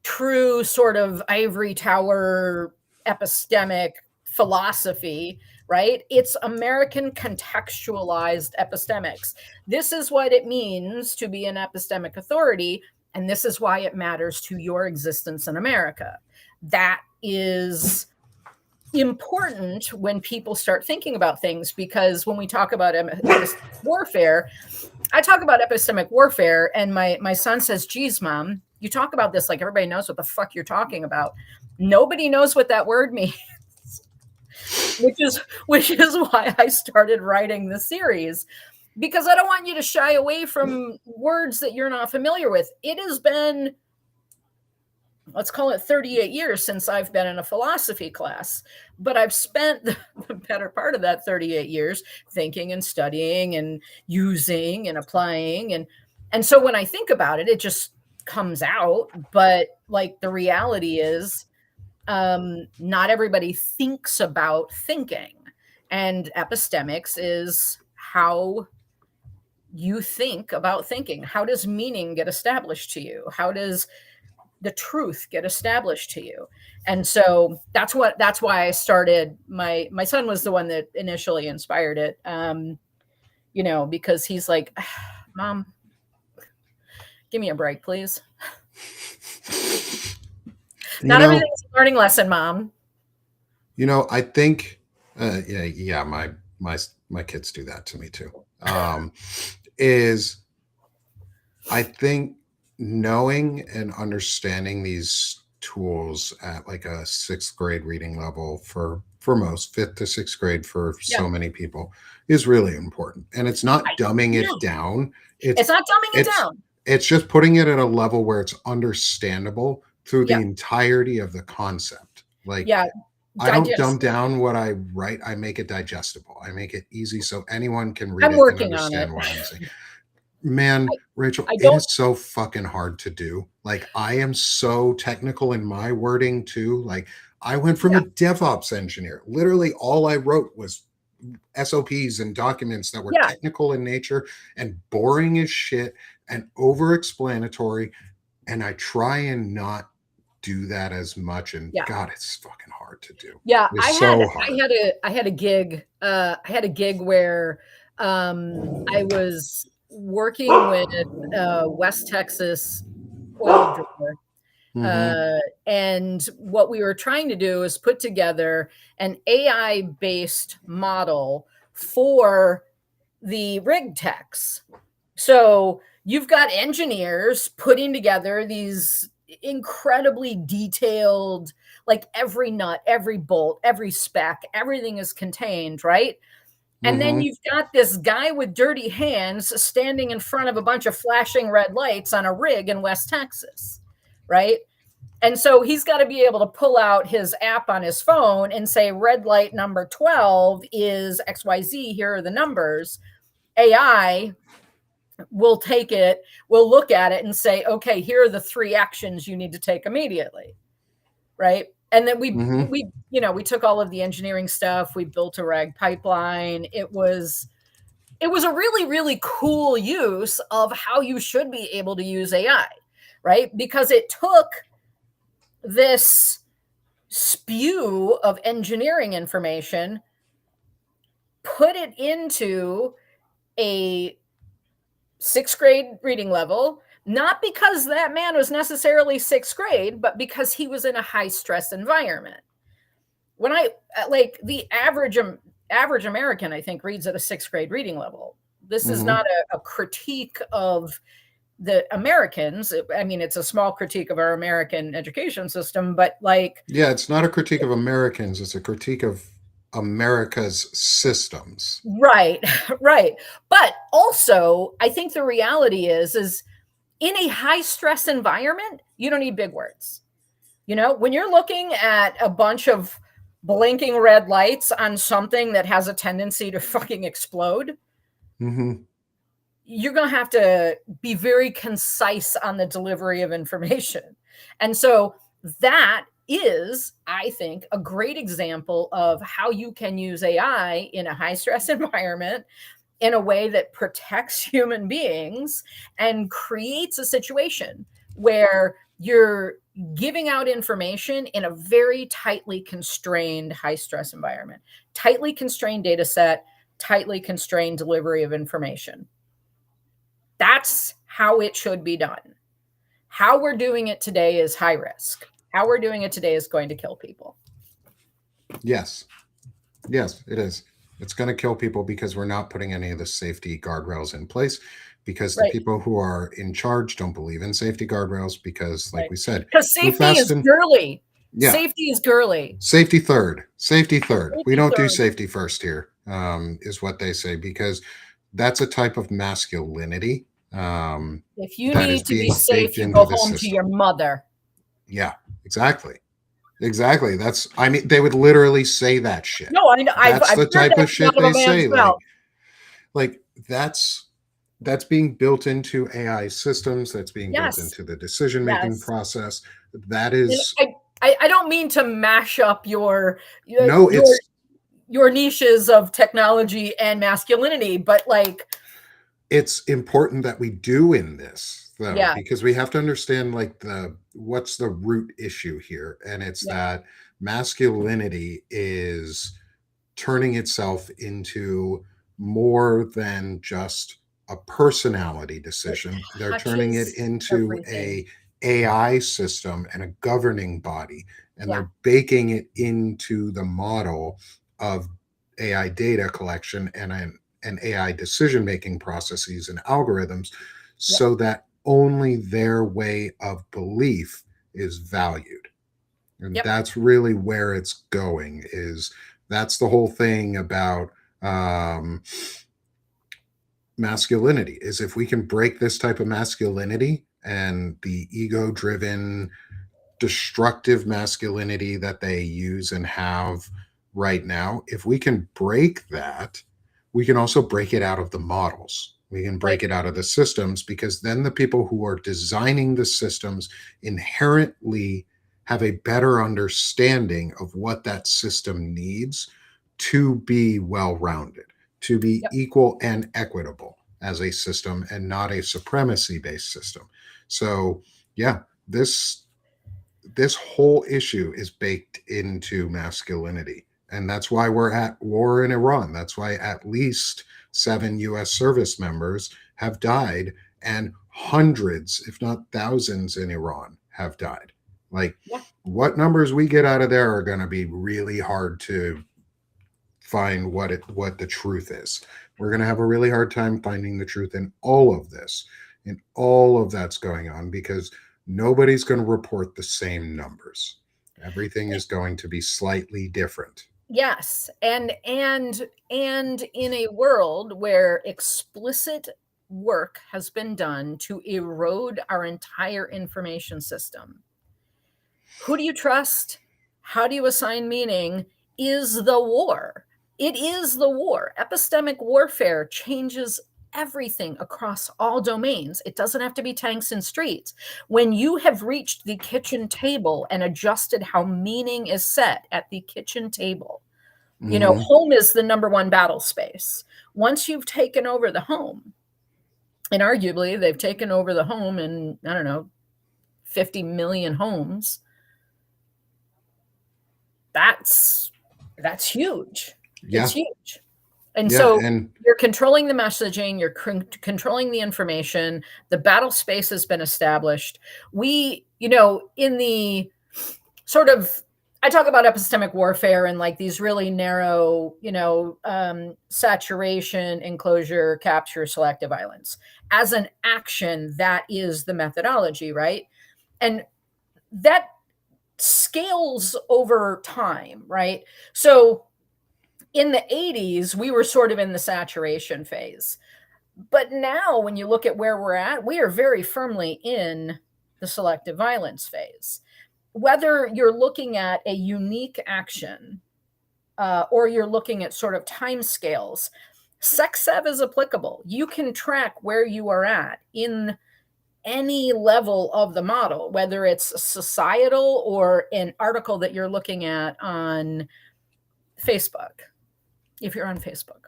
true sort of ivory tower epistemic philosophy, right? It's American contextualized epistemics. This is what it means to be an epistemic authority, and this is why it matters to your existence in America. That is important when people start thinking about things, because when we talk about epistemic warfare, I talk about epistemic warfare, and my son says, geez, Mom, you talk about this like everybody knows what the fuck you're talking about. Nobody knows what that word means. which is why I started writing the series, because I don't want you to shy away from words that you're not familiar with. It has been, let's call it 38 years since I've been in a philosophy class, but I've spent the better part of that 38 years thinking and studying and using and applying. And so when I think about it, it just comes out. But like the reality is, not everybody thinks about thinking, and epistemics is how you think about thinking. How does meaning get established to you? How does the truth get established to you? And so that's why I started. My son was the one that initially inspired it, because he's like, Mom, give me a break, please. Not everything's a learning lesson, Mom. I think my kids do that to me too. Is I think knowing and understanding these tools at like a sixth grade reading level for most, fifth to sixth grade for so many people is really important. And it's not dumbing it down. It's not dumbing it down. It's just putting it at a level where it's understandable through the Yeah. entirety of the concept. Like, Yeah. I don't dumb Digest. down what I write. I make it digestible. I make it easy so anyone can read I'm it and working on it. understand what I'm saying. Man, I, Rachel, I it don't. is so fucking hard to do. Like, I am so technical in my wording too. Like, I went from Yeah. a DevOps engineer. Literally, all I wrote was SOPs and documents that were Yeah. technical in nature and boring as shit and over explanatory. And I try and not do that as much. And Yeah. God, it's fucking hard to do. Yeah. It's so hard. I had a gig. I had a gig where I was working with West Texas oil driller. Mm-hmm. And what we were trying to do is put together an AI based model for the rig techs. So you've got engineers putting together these incredibly detailed, like every nut, every bolt, every spec, everything is contained, right? And then Mm-hmm. you've got this guy with dirty hands standing in front of a bunch of flashing red lights on a rig in West Texas, right? And so he's got to be able to pull out his app on his phone and say, red light number 12 is XYZ. Here are the numbers. AI will take it, will look at it and say, okay, here are the 3 actions you need to take immediately. Right. And then Mm-hmm. we took all of the engineering stuff. We built a RAG pipeline. It was a really, really cool use of how you should be able to use AI, right? Because it took this spew of engineering information, put it into a 6th grade reading level, not because that man was necessarily 6th grade, but because he was in a high stress environment. When I like the average American, I think, reads at a 6th grade reading level. This is Mm-hmm. not a critique of the Americans. I mean, it's a small critique of our American education system, but like, Yeah, it's not a critique of Americans, it's a critique of America's systems. right, right. But also, I think the reality is in a high stress environment, you don't need big words. When you're looking at a bunch of blinking red lights on something that has a tendency to fucking explode, Mm-hmm. you're going to have to be very concise on the delivery of information. And so that is, I think, a great example of how you can use AI in a high stress environment in a way that protects human beings and creates a situation where you're giving out information in a very tightly constrained high stress environment, tightly constrained data set, tightly constrained delivery of information. That's how it should be done. How we're doing it today is high risk. How we're doing it today is going to kill people. Yes. Yes, it is. It's going to kill people because we're not putting any of the safety guardrails in place, because the Right. people who are in charge don't believe in safety guardrails because, like Right. we said, Because move safety fast is and girly. yeah, Safety is girly. safety third. Safety third. We Safety don't do third. safety first here, is what they say, because that's a type of masculinity If you that is need to be being safe, baked you go into the home to system. your mother. Yeah, exactly. Exactly. I mean, they would literally say that shit. No, I know. That's I've the heard type that of come shit out of they a man's say. mouth. Like that's being built into AI systems. That's being built Yes. into the decision-making Yes. process. That And is I don't mean to mash up your no, your niches of technology and masculinity, but like, it's important that we do in this though, yeah, because we have to understand like what's the root issue here, and it's yeah, that masculinity is turning itself into more than just a personality it decision. They're turning it touches into everything. a AI system and a governing body, and Yeah, they're baking it into the model of AI data collection and an AI decision making processes and algorithms, yeah, so that only their way of belief is valued. And yep, that's really where it's going. Is that's the whole thing about masculinity, is if we can break this type of masculinity and the ego driven destructive masculinity that they use and have right now, if we can break that, we can also break it out of the models. We can Right. break it out of the systems, because then the people who are designing the systems inherently have a better understanding of what that system needs to be well rounded, to be Yep. equal and equitable as a system and not a supremacy based system. So, yeah, this whole issue is baked into masculinity. And that's why we're at war in Iran. That's why at least 7 US service members have died, and hundreds, if not thousands, in Iran have died. Like, Yeah. what numbers we get out of there are going to be really hard to find what the truth is. We're going to have a really hard time finding the truth in all of this, in all of that's going on, because nobody's going to report the same numbers. Everything is going to be slightly different. Yes. And in a world where explicit work has been done to erode our entire information system, who do you trust? How do you assign meaning? Is the war. It is the war. Epistemic warfare changes everything across all domains. It doesn't have to be tanks and streets. When you have reached the kitchen table and adjusted how meaning is set at the kitchen table, Mm-hmm. home is the number one battle space. Once you've taken over the home, and arguably they've taken over the home in, I don't know, 50 million homes, that's huge. It's Yeah. huge. And Yeah. so And you're controlling the messaging, you're controlling the information, the battle space has been established. We, in the sort of, I talk about epistemic warfare and like these really narrow, saturation, enclosure, capture, selective violence. As an action, that is the methodology, right? And that scales over time, right? So in the 80s, we were sort of in the saturation phase. But now, when you look at where we're at, we are very firmly in the selective violence phase. Whether you're looking at a unique action or you're looking at sort of time scales, SecSev is applicable. You can track where you are at in any level of the model, whether it's societal or an article that you're looking at on Facebook, if you're on Facebook.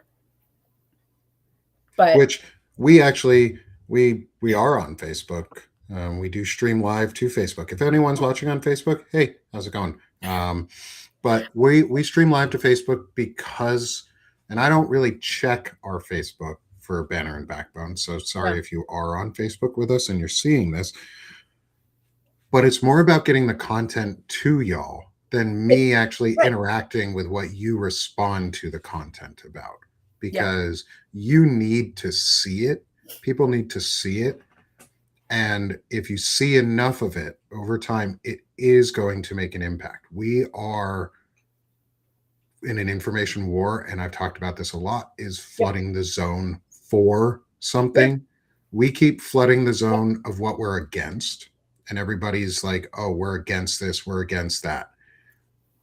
But which we actually we are on Facebook. We do stream live to Facebook. If anyone's watching on Facebook, hey, how's it going? But we stream live to Facebook because, and I don't really check our Facebook for Banner and Backbone. So sorry yeah, if you are on Facebook with us and you're seeing this, but it's more about getting the content to y'all than me actually right. interacting with what you respond to the content about, Yeah. because you need to see it. People need to see it. And if you see enough of it over time, it is going to make an impact. We are in an information war, and I've talked about this a lot, is Yep. flooding the zone for Yeah. something. We keep flooding the zone of what we're against, and everybody's like, oh, we're against this, we're against that.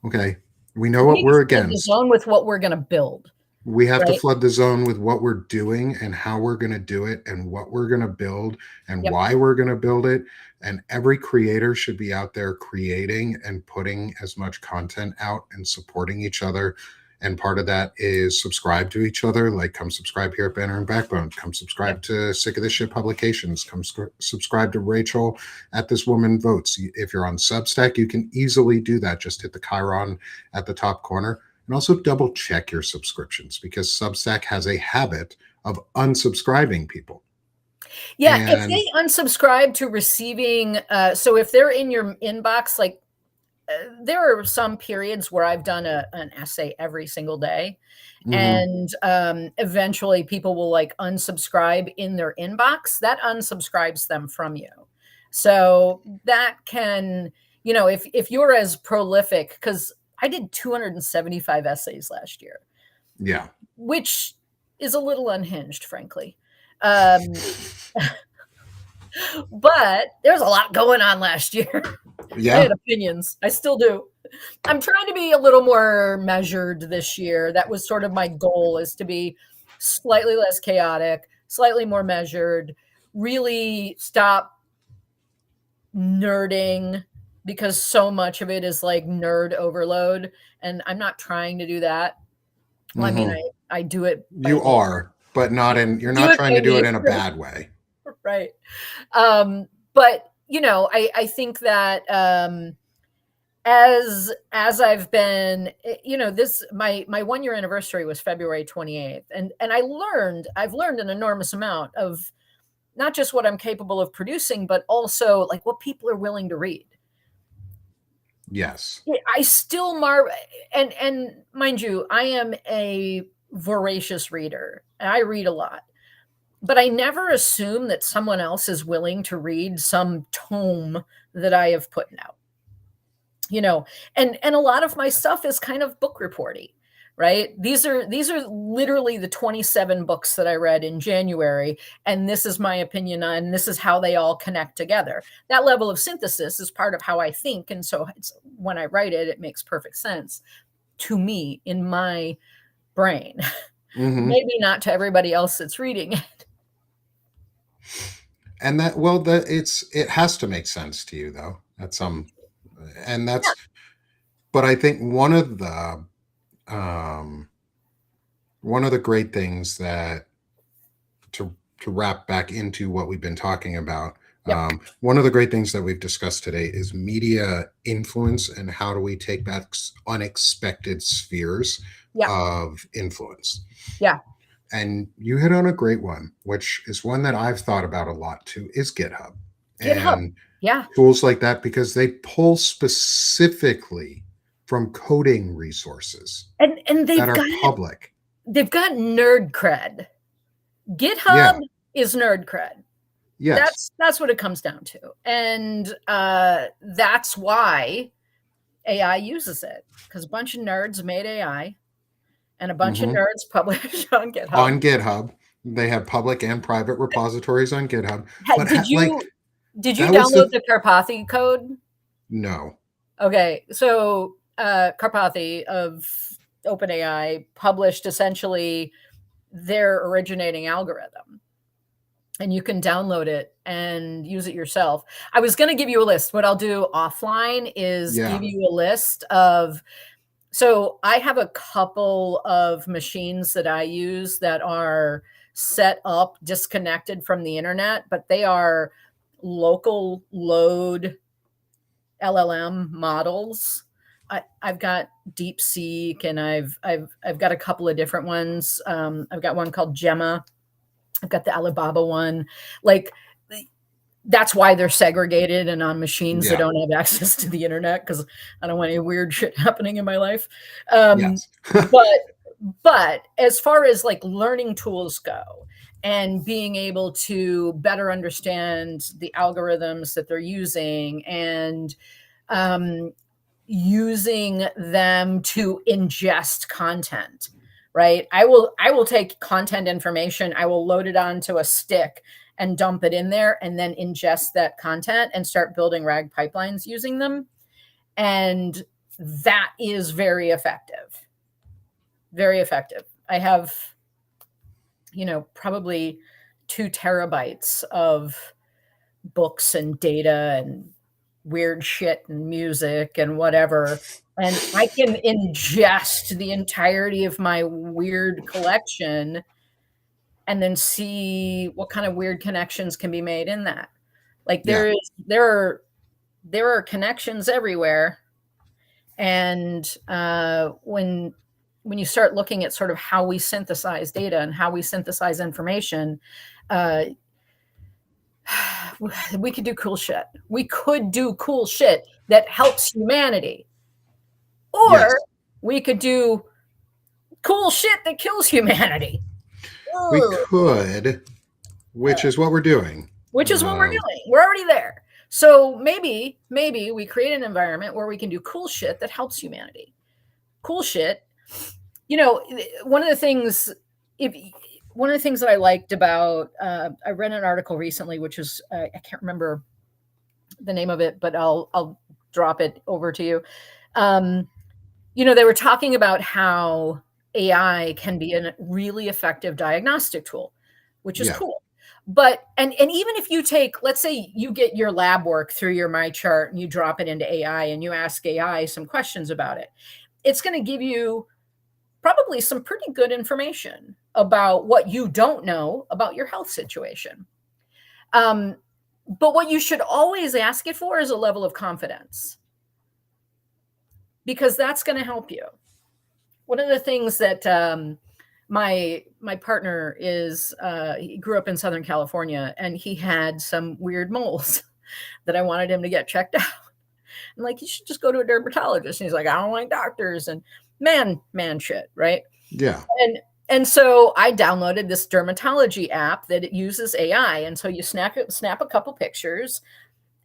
Okay, we know We what need to we're flood the against. zone with what we're going to build. We have to Right. flood the zone with what we're doing and how we're going to do it and what we're going to build and Yep. why we're going to build it. And every creator should be out there creating and putting as much content out and supporting each other. And part of that is subscribe to each other. Like, come subscribe here at Banner and Backbone. Come subscribe Yep. to Sick of This Shit Publications. Come subscribe to Rachel at This Woman Votes. If you're on Substack, you can easily do that. Just hit the Chiron at the top corner. And also double check your subscriptions, because Substack has a habit of unsubscribing people. Yeah. If And they unsubscribe to receiving, so if they're in your inbox, like there are some periods where I've done an essay every single day. mm-hmm. And eventually people will like unsubscribe in their inbox. That unsubscribes them from you. So that can, if you're as prolific, because I did 275 essays last year, Yeah, which is a little unhinged, frankly. But there's a lot going on last year. I had Yeah. opinions. I still do. I'm trying to be a little more measured this year. That was sort of my goal, is to be slightly less chaotic, slightly more measured, really stop nerding, because so much of it is like nerd overload. And I'm not trying to do that. Well, I mean, Hmm. I do it by You nature. are, but you're Do not it trying by to do it in a nature. bad way. Right. But I think that as I've been, this my 1 year anniversary was February 28th, and I've learned an enormous amount of not just what I'm capable of producing, but also like what people are willing to read. Yes. I still marvel, and mind you, I am a voracious reader. I read a lot, but I never assume that someone else is willing to read some tome that I have put out. And a lot of my stuff is kind of book reporty, right? These are literally the 27 books that I read in January, and this is my opinion on, this is how they all connect together. That level of synthesis is part of how I think, and so when I write it makes perfect sense to me in my brain. Hmm. Maybe not to everybody else that's reading it. And it has to make sense to you though at some, and Yeah, but I think um, one of the great things that to wrap back into what we've been talking about. yep, One of the great things that we've discussed today is media influence and how do we take back unexpected spheres yeah, of influence. yeah. And you hit on a great one, which is one that I've thought about a lot too, is GitHub GitHub. and Yeah. tools like that, because they pull specifically from coding resources And that are public. they've got nerd cred. GitHub Yeah. is nerd cred. Yes. That's what it comes down to. And that's why AI uses it, because a bunch of nerds made AI and a bunch of Hmm. nerds publish on GitHub. On GitHub. They have public and private repositories on GitHub. But Did you that was download the the Karpathy code? no. Okay, so Karpathy of OpenAI published essentially their originating algorithm, and you can download it and use it yourself. I was going to give you a list. What I'll do offline is give Yeah. you a list of, so I have a couple of machines that I use that are set up disconnected from the internet, but they are local load LLM models. I've got DeepSeek, and I've got a couple of different ones. I've got one called Gemma. I've got the Alibaba one. Like, that's why they're segregated and on machines that Yeah. don't have access to the internet, because I don't want any weird shit happening in my life. Um, Yes. but but as far as like learning tools go and being able to better understand the algorithms that they're using, and um, using them to ingest content, right? I will take content information, I will load it onto a stick and dump it in there, and then ingest that content and start building RAG pipelines using them. And that is very effective. Very effective. I have, probably 2 terabytes of books and data and weird shit and music and whatever. And I can ingest the entirety of my weird collection and then see what kind of weird connections can be made in that. Like Yeah. there are connections everywhere. And when you start looking at sort of how we synthesize data and how we synthesize information, uh, we could do cool shit. We could do cool shit that helps humanity, Yes. or we could do cool shit that kills humanity. We Ugh. could, which is what we're doing. Which is what we're doing. We're already there. So maybe we create an environment where we can do cool shit that helps humanity. Cool shit. One of the things, if one of the things that I liked about, I read an article recently, which is, I can't remember the name of it, but I'll drop it over to you. Um, they were talking about how AI can be a really effective diagnostic tool, which is Yeah. cool. But even if you take, let's say you get your lab work through your My Chart and you drop it into AI and you ask AI some questions about it, it's going to give you probably some pretty good information about what you don't know about your health situation. But what you should always ask it for is a level of confidence, because that's going to help you. One of the things that my partner is, he grew up in Southern California, and he had some weird moles that I wanted him to get checked out. I'm like, you should just go to a dermatologist. And he's like, I don't like doctors, and man shit, right? Yeah. And so I downloaded this dermatology app that it uses AI. And so you snap a couple pictures,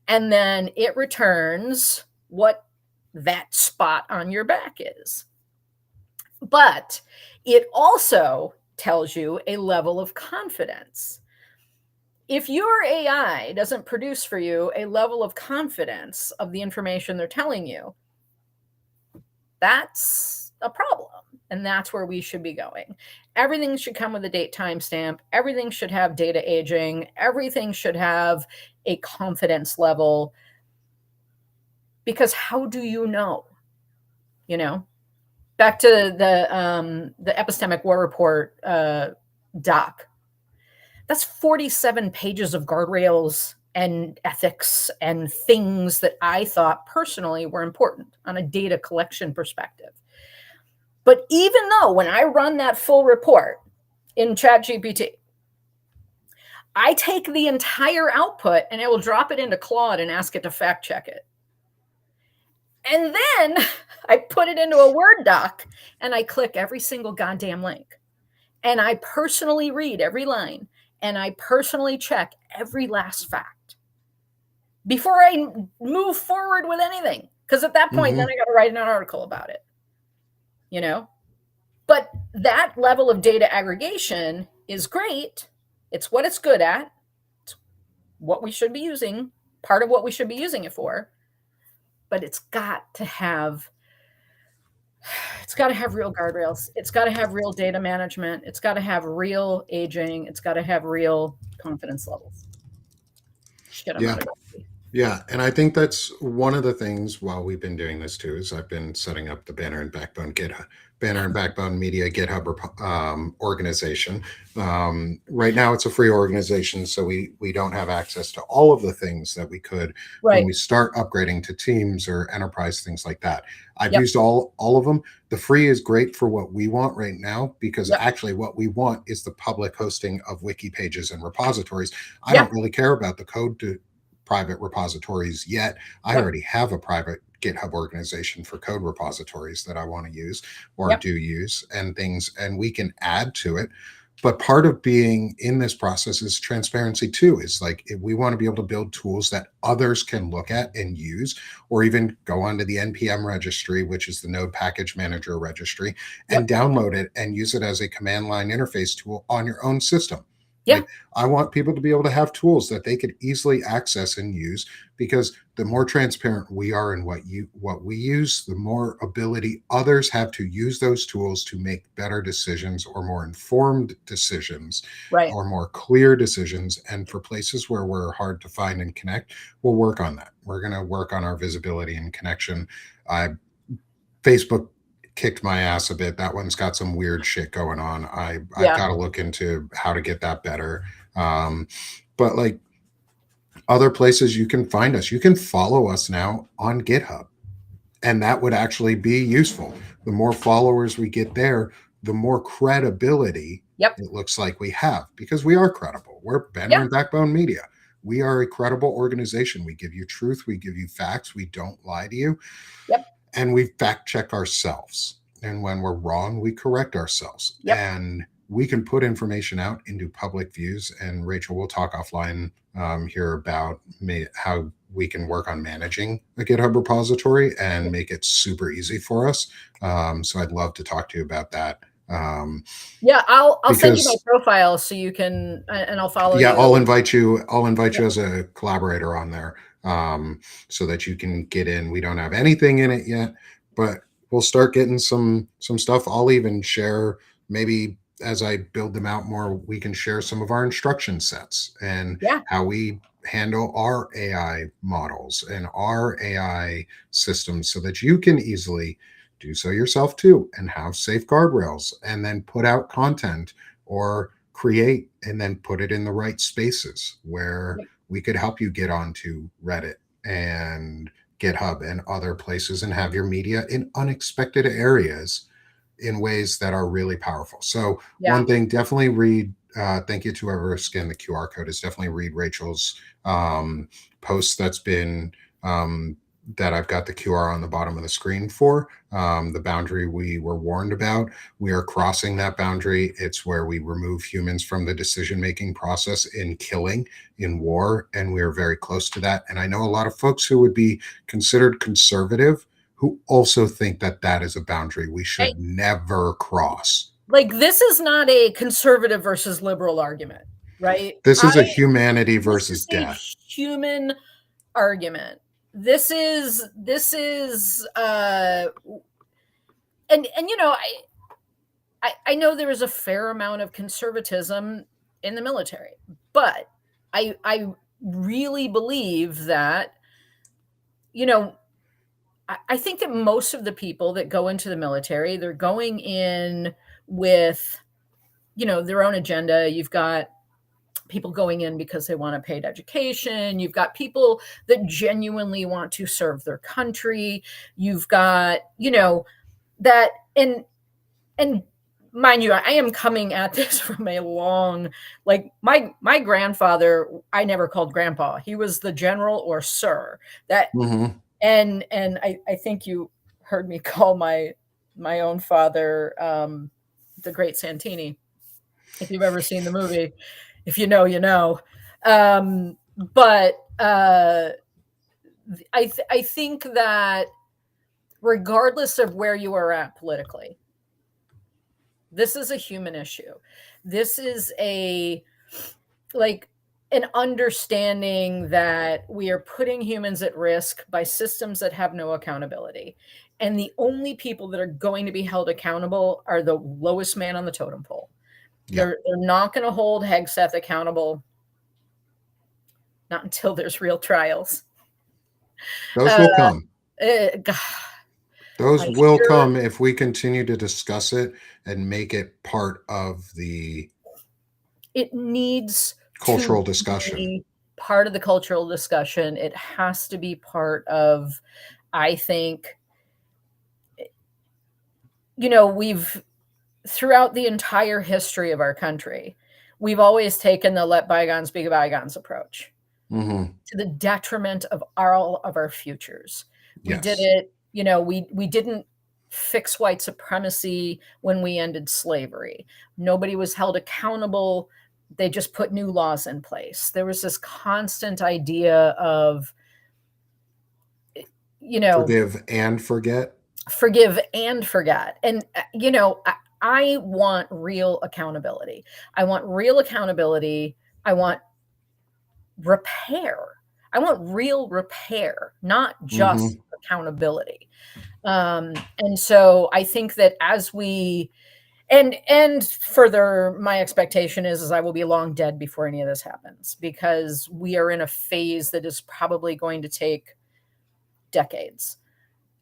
and then it returns what that spot on your back is. But it also tells you a level of confidence. If your AI doesn't produce for you a level of confidence of the information they're telling you, that's a problem. And that's where we should be going. Everything should come with a date timestamp. Everything should have data aging. Everything should have a confidence level. Because how do you know? Back to the Epistemic War Report doc. That's 47 pages of guardrails and ethics and things that I thought personally were important on a data collection perspective. But even though when I run that full report in ChatGPT, I take the entire output and I will drop it into Claude and ask it to fact check it. And then I put it into a Word doc and I click every single goddamn link. And I personally read every line and I personally check every last fact before I move forward with anything. Because at that point, then I got to write an article about it. But that level of data aggregation is great. It's what it's good at. It's what we should be using, part of what we should be using it for. But it's got to have real guardrails. It's got to have real data management. It's got to have real aging. It's got to have real confidence levels. Shit, I'm out of it. Yeah. And I think that's one of the things while we've been doing this too, is I've been setting up the Banner and Backbone Media GitHub organization. Right now it's a free organization, so we don't have access to all of the things that we could when we start upgrading to Teams or enterprise, things like that. I've used all of them. The free is great for what we want right now, because actually what we want is the public hosting of wiki pages and repositories. I don't really care about the code to private repositories yet. I already have a private GitHub organization for code repositories that I want to use or do use and things, and we can add to it. But part of being in this process is transparency too. Is like, if we want to be able to build tools that others can look at and use, or even go onto the NPM registry, which is the Node Package Manager registry, and download it and use it as a command line interface tool on your own system. Like, I want people to be able to have tools that they could easily access and use, because the more transparent we are in what we use, the more ability others have to use those tools to make better decisions or more informed decisions, or more clear decisions. And for places where we're hard to find and connect, we'll work on that. We're going to work on our visibility and connection. Facebook kicked my ass a bit. That one's got some weird shit going on. I've got to look into how to get that better. But like other places you can find us, you can follow us now on GitHub, and that would actually be useful. The more followers we get there, the more credibility it looks like we have, because we are credible. We're Banner and Backbone Media. We are a credible organization. We give you truth. We give you facts. We don't lie to you. And we fact check ourselves. And when we're wrong, we correct ourselves. And we can put information out into public views. And Rachel, we'll talk offline here about how we can work on managing a GitHub repository and make it super easy for us. So I'd love to talk to you about that Yeah, I'll send you my Because profile so you can, and I'll follow yeah, you. I'll invite you as a collaborator on there, so that you can get in. We don't have anything in it yet, but we'll start getting some stuff. I'll even share, maybe as I build them out more, we can share some of our instruction sets and Yeah, how we handle our AI models and our AI systems, so that you can easily do so yourself too, and have safe guardrails, and then put out content, or create and then put it in the right spaces where we could help you get onto Reddit and GitHub and other places, and have your media in unexpected areas in ways that are really powerful. So yeah. one thing, definitely read. Thank you to whoever scanned the QR code. Is definitely read Rachel's post that's been, that I've got the QR on the bottom of the screen for. The boundary we were warned about. We are crossing that boundary. It's where we remove humans from the decision making process in killing, in war, and we are very close to that. And I know a lot of folks who would be considered conservative who also think that that is a boundary we Hey, should never cross. like this is not a conservative versus liberal argument, right? This I is a humanity This versus is a death. human argument. This is and you know, I know there is a fair amount of conservatism in the military, but I really believe that, you know, I think that most of the people that go into the military, they're going in with, you know, their own agenda. You've got people going in because they want a paid education. You've got people that genuinely want to serve their country. You've got, you know, that and mind you, I am coming at this from a long, like my grandfather, I never called grandpa. He was the general or sir. That Mm-hmm. and I think you heard me call my own father the Great Santini. If you've ever seen the movie, if you know, you know. But I think that regardless of where you are at politically, this is a human issue. This is a like an understanding that we are putting humans at risk by systems that have no accountability. And the only people that are going to be held accountable are the lowest man on the totem pole. Yeah, They're not going to hold Hegseth accountable, not until there's real trials. those Uh, will come. God, Those I will sure come if we continue to discuss it and make it part of the it needs to cultural discussion. be part of the cultural discussion. It has to be part of, I think, you know, we've throughout the entire history of our country, we've always taken the let bygones be bygones approach Mm-hmm. to the detriment of all of our futures. We did Yes. it, you know, we didn't fix white supremacy when we ended slavery. Nobody was held accountable. They just put new laws in place. There was this constant idea of, you know, Forgive and forget. forgive and forget. And, you know, I want real accountability. I want real accountability. I want repair. I want real repair, not just Mm-hmm. accountability. And so I think that as we and further, my expectation is I will be long dead before any of this happens because we are in a phase that is probably going to take decades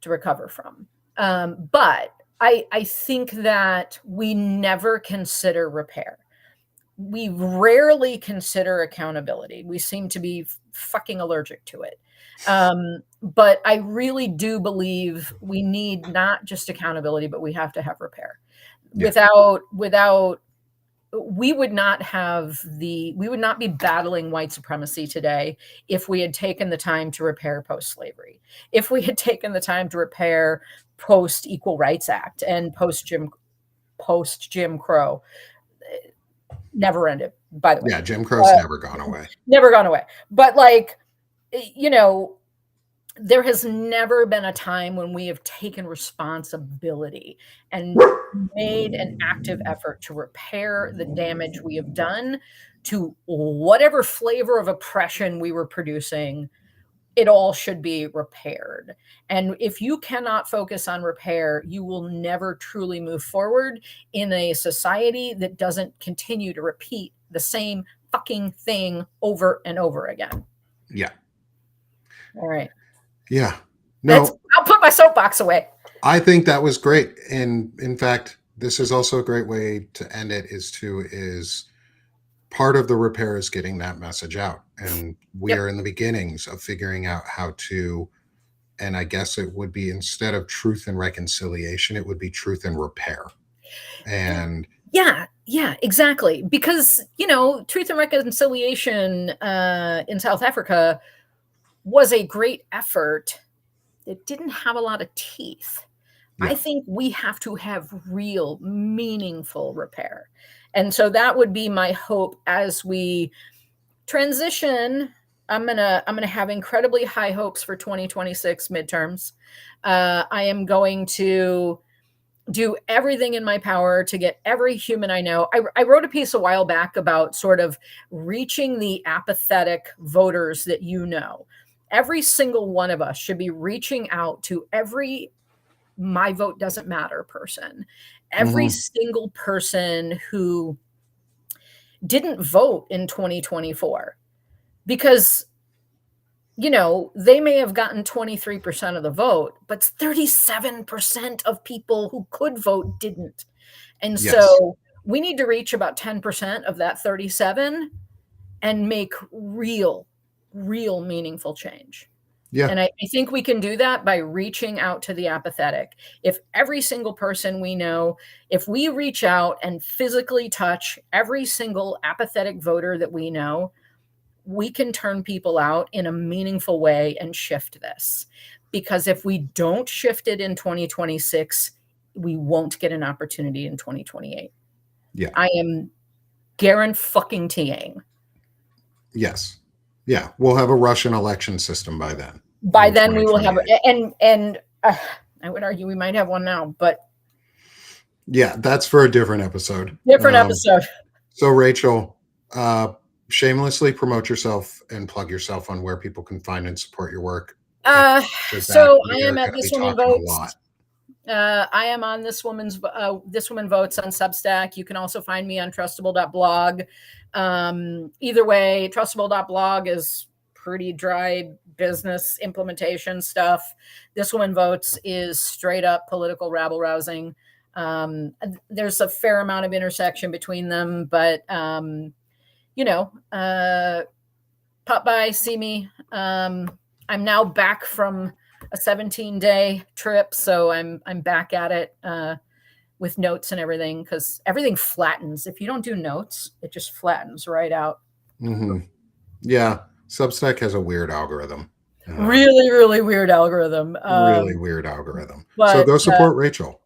to recover from. But I think that we never consider repair. We rarely consider accountability. We seem to be fucking allergic to it. But I really do believe we need not just accountability, but we have to have repair. Yeah. Without we would not we would not be battling white supremacy today if we had taken the time to repair post-slavery, if we had taken the time to repair post Equal Rights Act and post Jim Crow. Never ended, by the way. Yeah. Jim Crow's never gone away. Never gone away. But like, you know, there has never been a time when we have taken responsibility and made an active effort to repair the damage we have done to whatever flavor of oppression we were producing. It all should be repaired. And if you cannot focus on repair, you will never truly move forward in a society that doesn't continue to repeat the same fucking thing over and over again. Yeah. All right. Yeah. No, I'll put my soapbox away. I think that was great. And in fact, this is also a great way to end it is part of the repair is getting that message out. And we Yep. are in the beginnings of figuring out how to, and I guess it would be, instead of truth and reconciliation, it would be truth and repair. And yeah, exactly. Because, truth and reconciliation in South Africa was a great effort. It didn't have a lot of teeth. Yeah. I think we have to have real, meaningful repair. And so that would be my hope as we transition. I'm gonna have incredibly high hopes for 2026 midterms. I am going to do everything in my power to get every human I know. I wrote a piece a while back about sort of reaching the apathetic voters that you know. Every single one of us should be reaching out to every my vote doesn't matter person. Every single person who didn't vote in 2024. Because they may have gotten 23% of the vote, but 37% of people who could vote didn't. And yes. So we need to reach about 10% of that 37 and make real meaningful change. Yeah. And I think we can do that by reaching out to the apathetic. If every single person we know, if we reach out and physically touch every single apathetic voter that we know, we can turn people out in a meaningful way and shift this. Because if we don't shift it in 2026, we won't get an opportunity in 2028. Yeah. I am guaranteeing. Yes. Yeah. We'll have a Russian election system by then. By then we will have, and I would argue we might have one now, but. Yeah, that's for a different episode. So Rachel, shamelessly promote yourself and plug yourself on where people can find and support your work. So I am at This Woman Votes. I am on This Woman Votes on Substack. You can also find me on trustable.blog. Either way, trustable.blog is pretty dry business implementation stuff. This Woman Votes is straight up political rabble rousing. There's a fair amount of intersection between them, but pop by, see me. I'm now back from a 17-day trip, so I'm back at it with notes and everything, because everything flattens. If you don't do notes, it just flattens right out. Mm-hmm. Yeah, Substack has a weird algorithm. Really weird algorithm. But, so go support Rachel.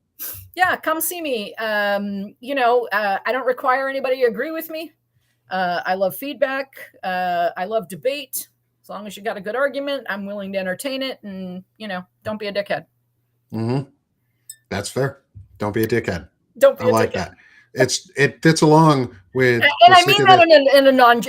Yeah, come see me. I don't require anybody to agree with me. I love feedback. I love debate. As long as you got a good argument, I'm willing to entertain it. And, don't be a dickhead. Mm-hmm. That's fair. Don't be a dickhead. Don't be a dickhead. I like that. It fits along with. And I mean that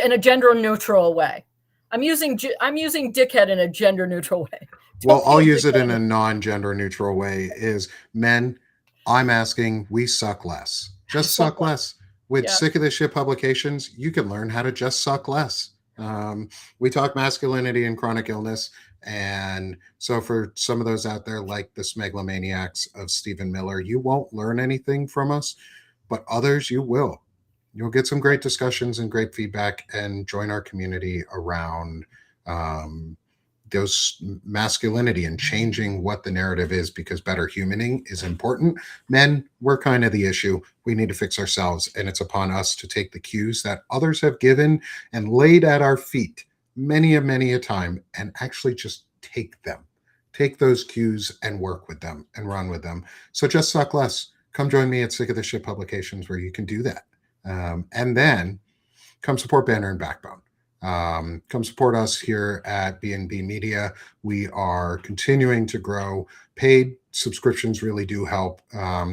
in a gender neutral way. I'm using dickhead in a gender neutral way. Well, I'll use it in a non-gender neutral way. Is men, I'm asking, we suck less. Just suck less. With Sick of This Shit publications, you can learn how to just suck less. We talk masculinity and chronic illness. And so for some of those out there, like the Megalomaniacs of Stephen Miller, you won't learn anything from us, but others you will. You'll get some great discussions and great feedback, and join our community around those masculinity and changing what the narrative is, because better humaning is important. Men, we're kind of the issue. We need to fix ourselves, and it's upon us to take the cues that others have given and laid at our feet many a time, and actually just take those cues and work with them and run with them. So just suck less. Come join me at Sick of This Shit publications, where you can do that. And then come support Banner and Backbone. Come support us here at B&B Media. We are continuing to grow. Paid subscriptions really do help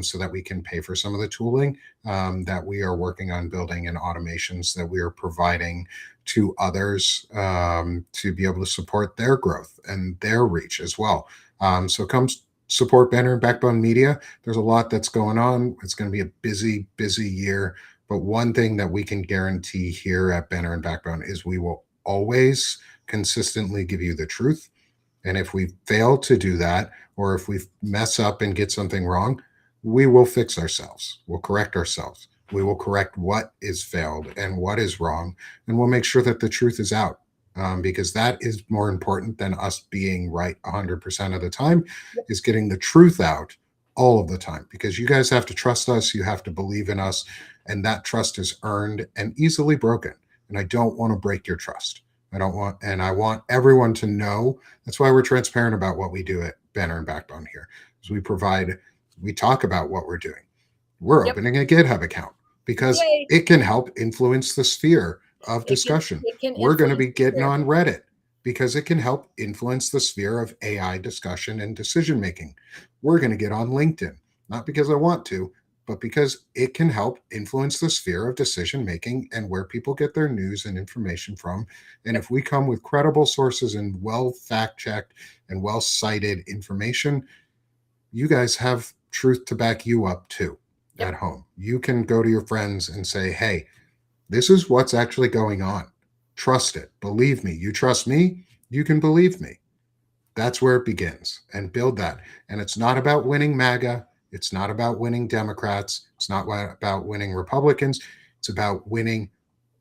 so that we can pay for some of the tooling that we are working on building and automations that we are providing to others to be able to support their growth and their reach as well. So come support Banner and Backbone Media. There's a lot that's going on. It's going to be a busy, busy year. But one thing that we can guarantee here at Banner and Backbone is we will always consistently give you the truth. And if we fail to do that, or if we mess up and get something wrong, we will fix ourselves. We'll correct ourselves. We will correct what is failed and what is wrong. And we'll make sure that the truth is out because that is more important than us being right 100% of the time, is getting the truth out all of the time, because you guys have to trust us. You have to believe in us. And that trust is earned and easily broken. And I don't want to break your trust. I want everyone to know. That's why we're transparent about what we do at Banner and Backbone here. Is we talk about what we're doing. We're opening a GitHub account because it can help influence the sphere of discussion. We're going to be getting on Reddit because it can help influence the sphere of AI discussion and decision making. We're going to get on LinkedIn, not because I want to, but because it can help influence the sphere of decision making and where people get their news and information from. And if we come with credible sources and well fact-checked and well-cited information, you guys have truth to back you up too at home. You can go to your friends and say, hey, this is what's actually going on. Trust it. Believe me. You trust me, you can believe me. That's where it begins, and build that. And it's not about winning MAGA. It's not about winning Democrats. It's not about winning Republicans. It's about winning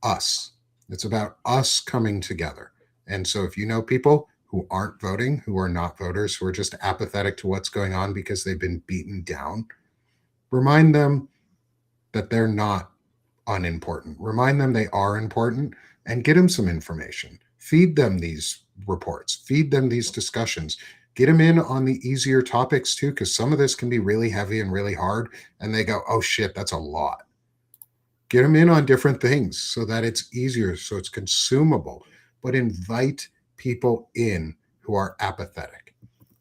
us. It's about us coming together. And so if you know people who aren't voting, who are not voters, who are just apathetic to what's going on because they've been beaten down, remind them that they're not unimportant. Remind them they are important and get them some information. Feed them these reports. Feed them these discussions. Get them in on the easier topics too, because some of this can be really heavy and really hard. And they go, oh shit, that's a lot. Get them in on different things so that it's easier, so it's consumable. But invite people in who are apathetic.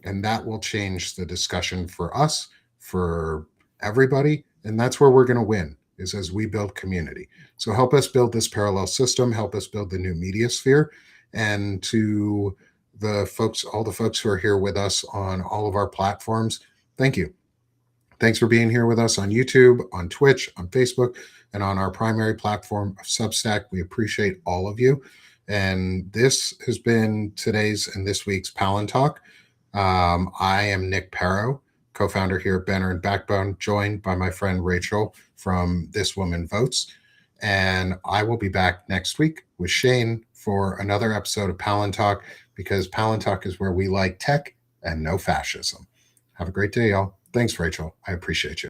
And that will change the discussion for us, for everybody. And that's where we're going to win, is as we build community. So help us build this parallel system, help us build the new media sphere. And to the folks, all the folks who are here with us on all of our platforms, thank you. Thanks for being here with us on YouTube, on Twitch, on Facebook, and on our primary platform of Substack. We appreciate all of you. And this has been today's and this week's Palantalk. I am Nick Paro, co-founder here at Banner and Backbone, joined by my friend Rachel from This Woman Votes. And I will be back next week with Shane for another episode of Palantalk, because Palantalk is where we like tech and no fascism. Have a great day, y'all. Thanks, Rachel. I appreciate you.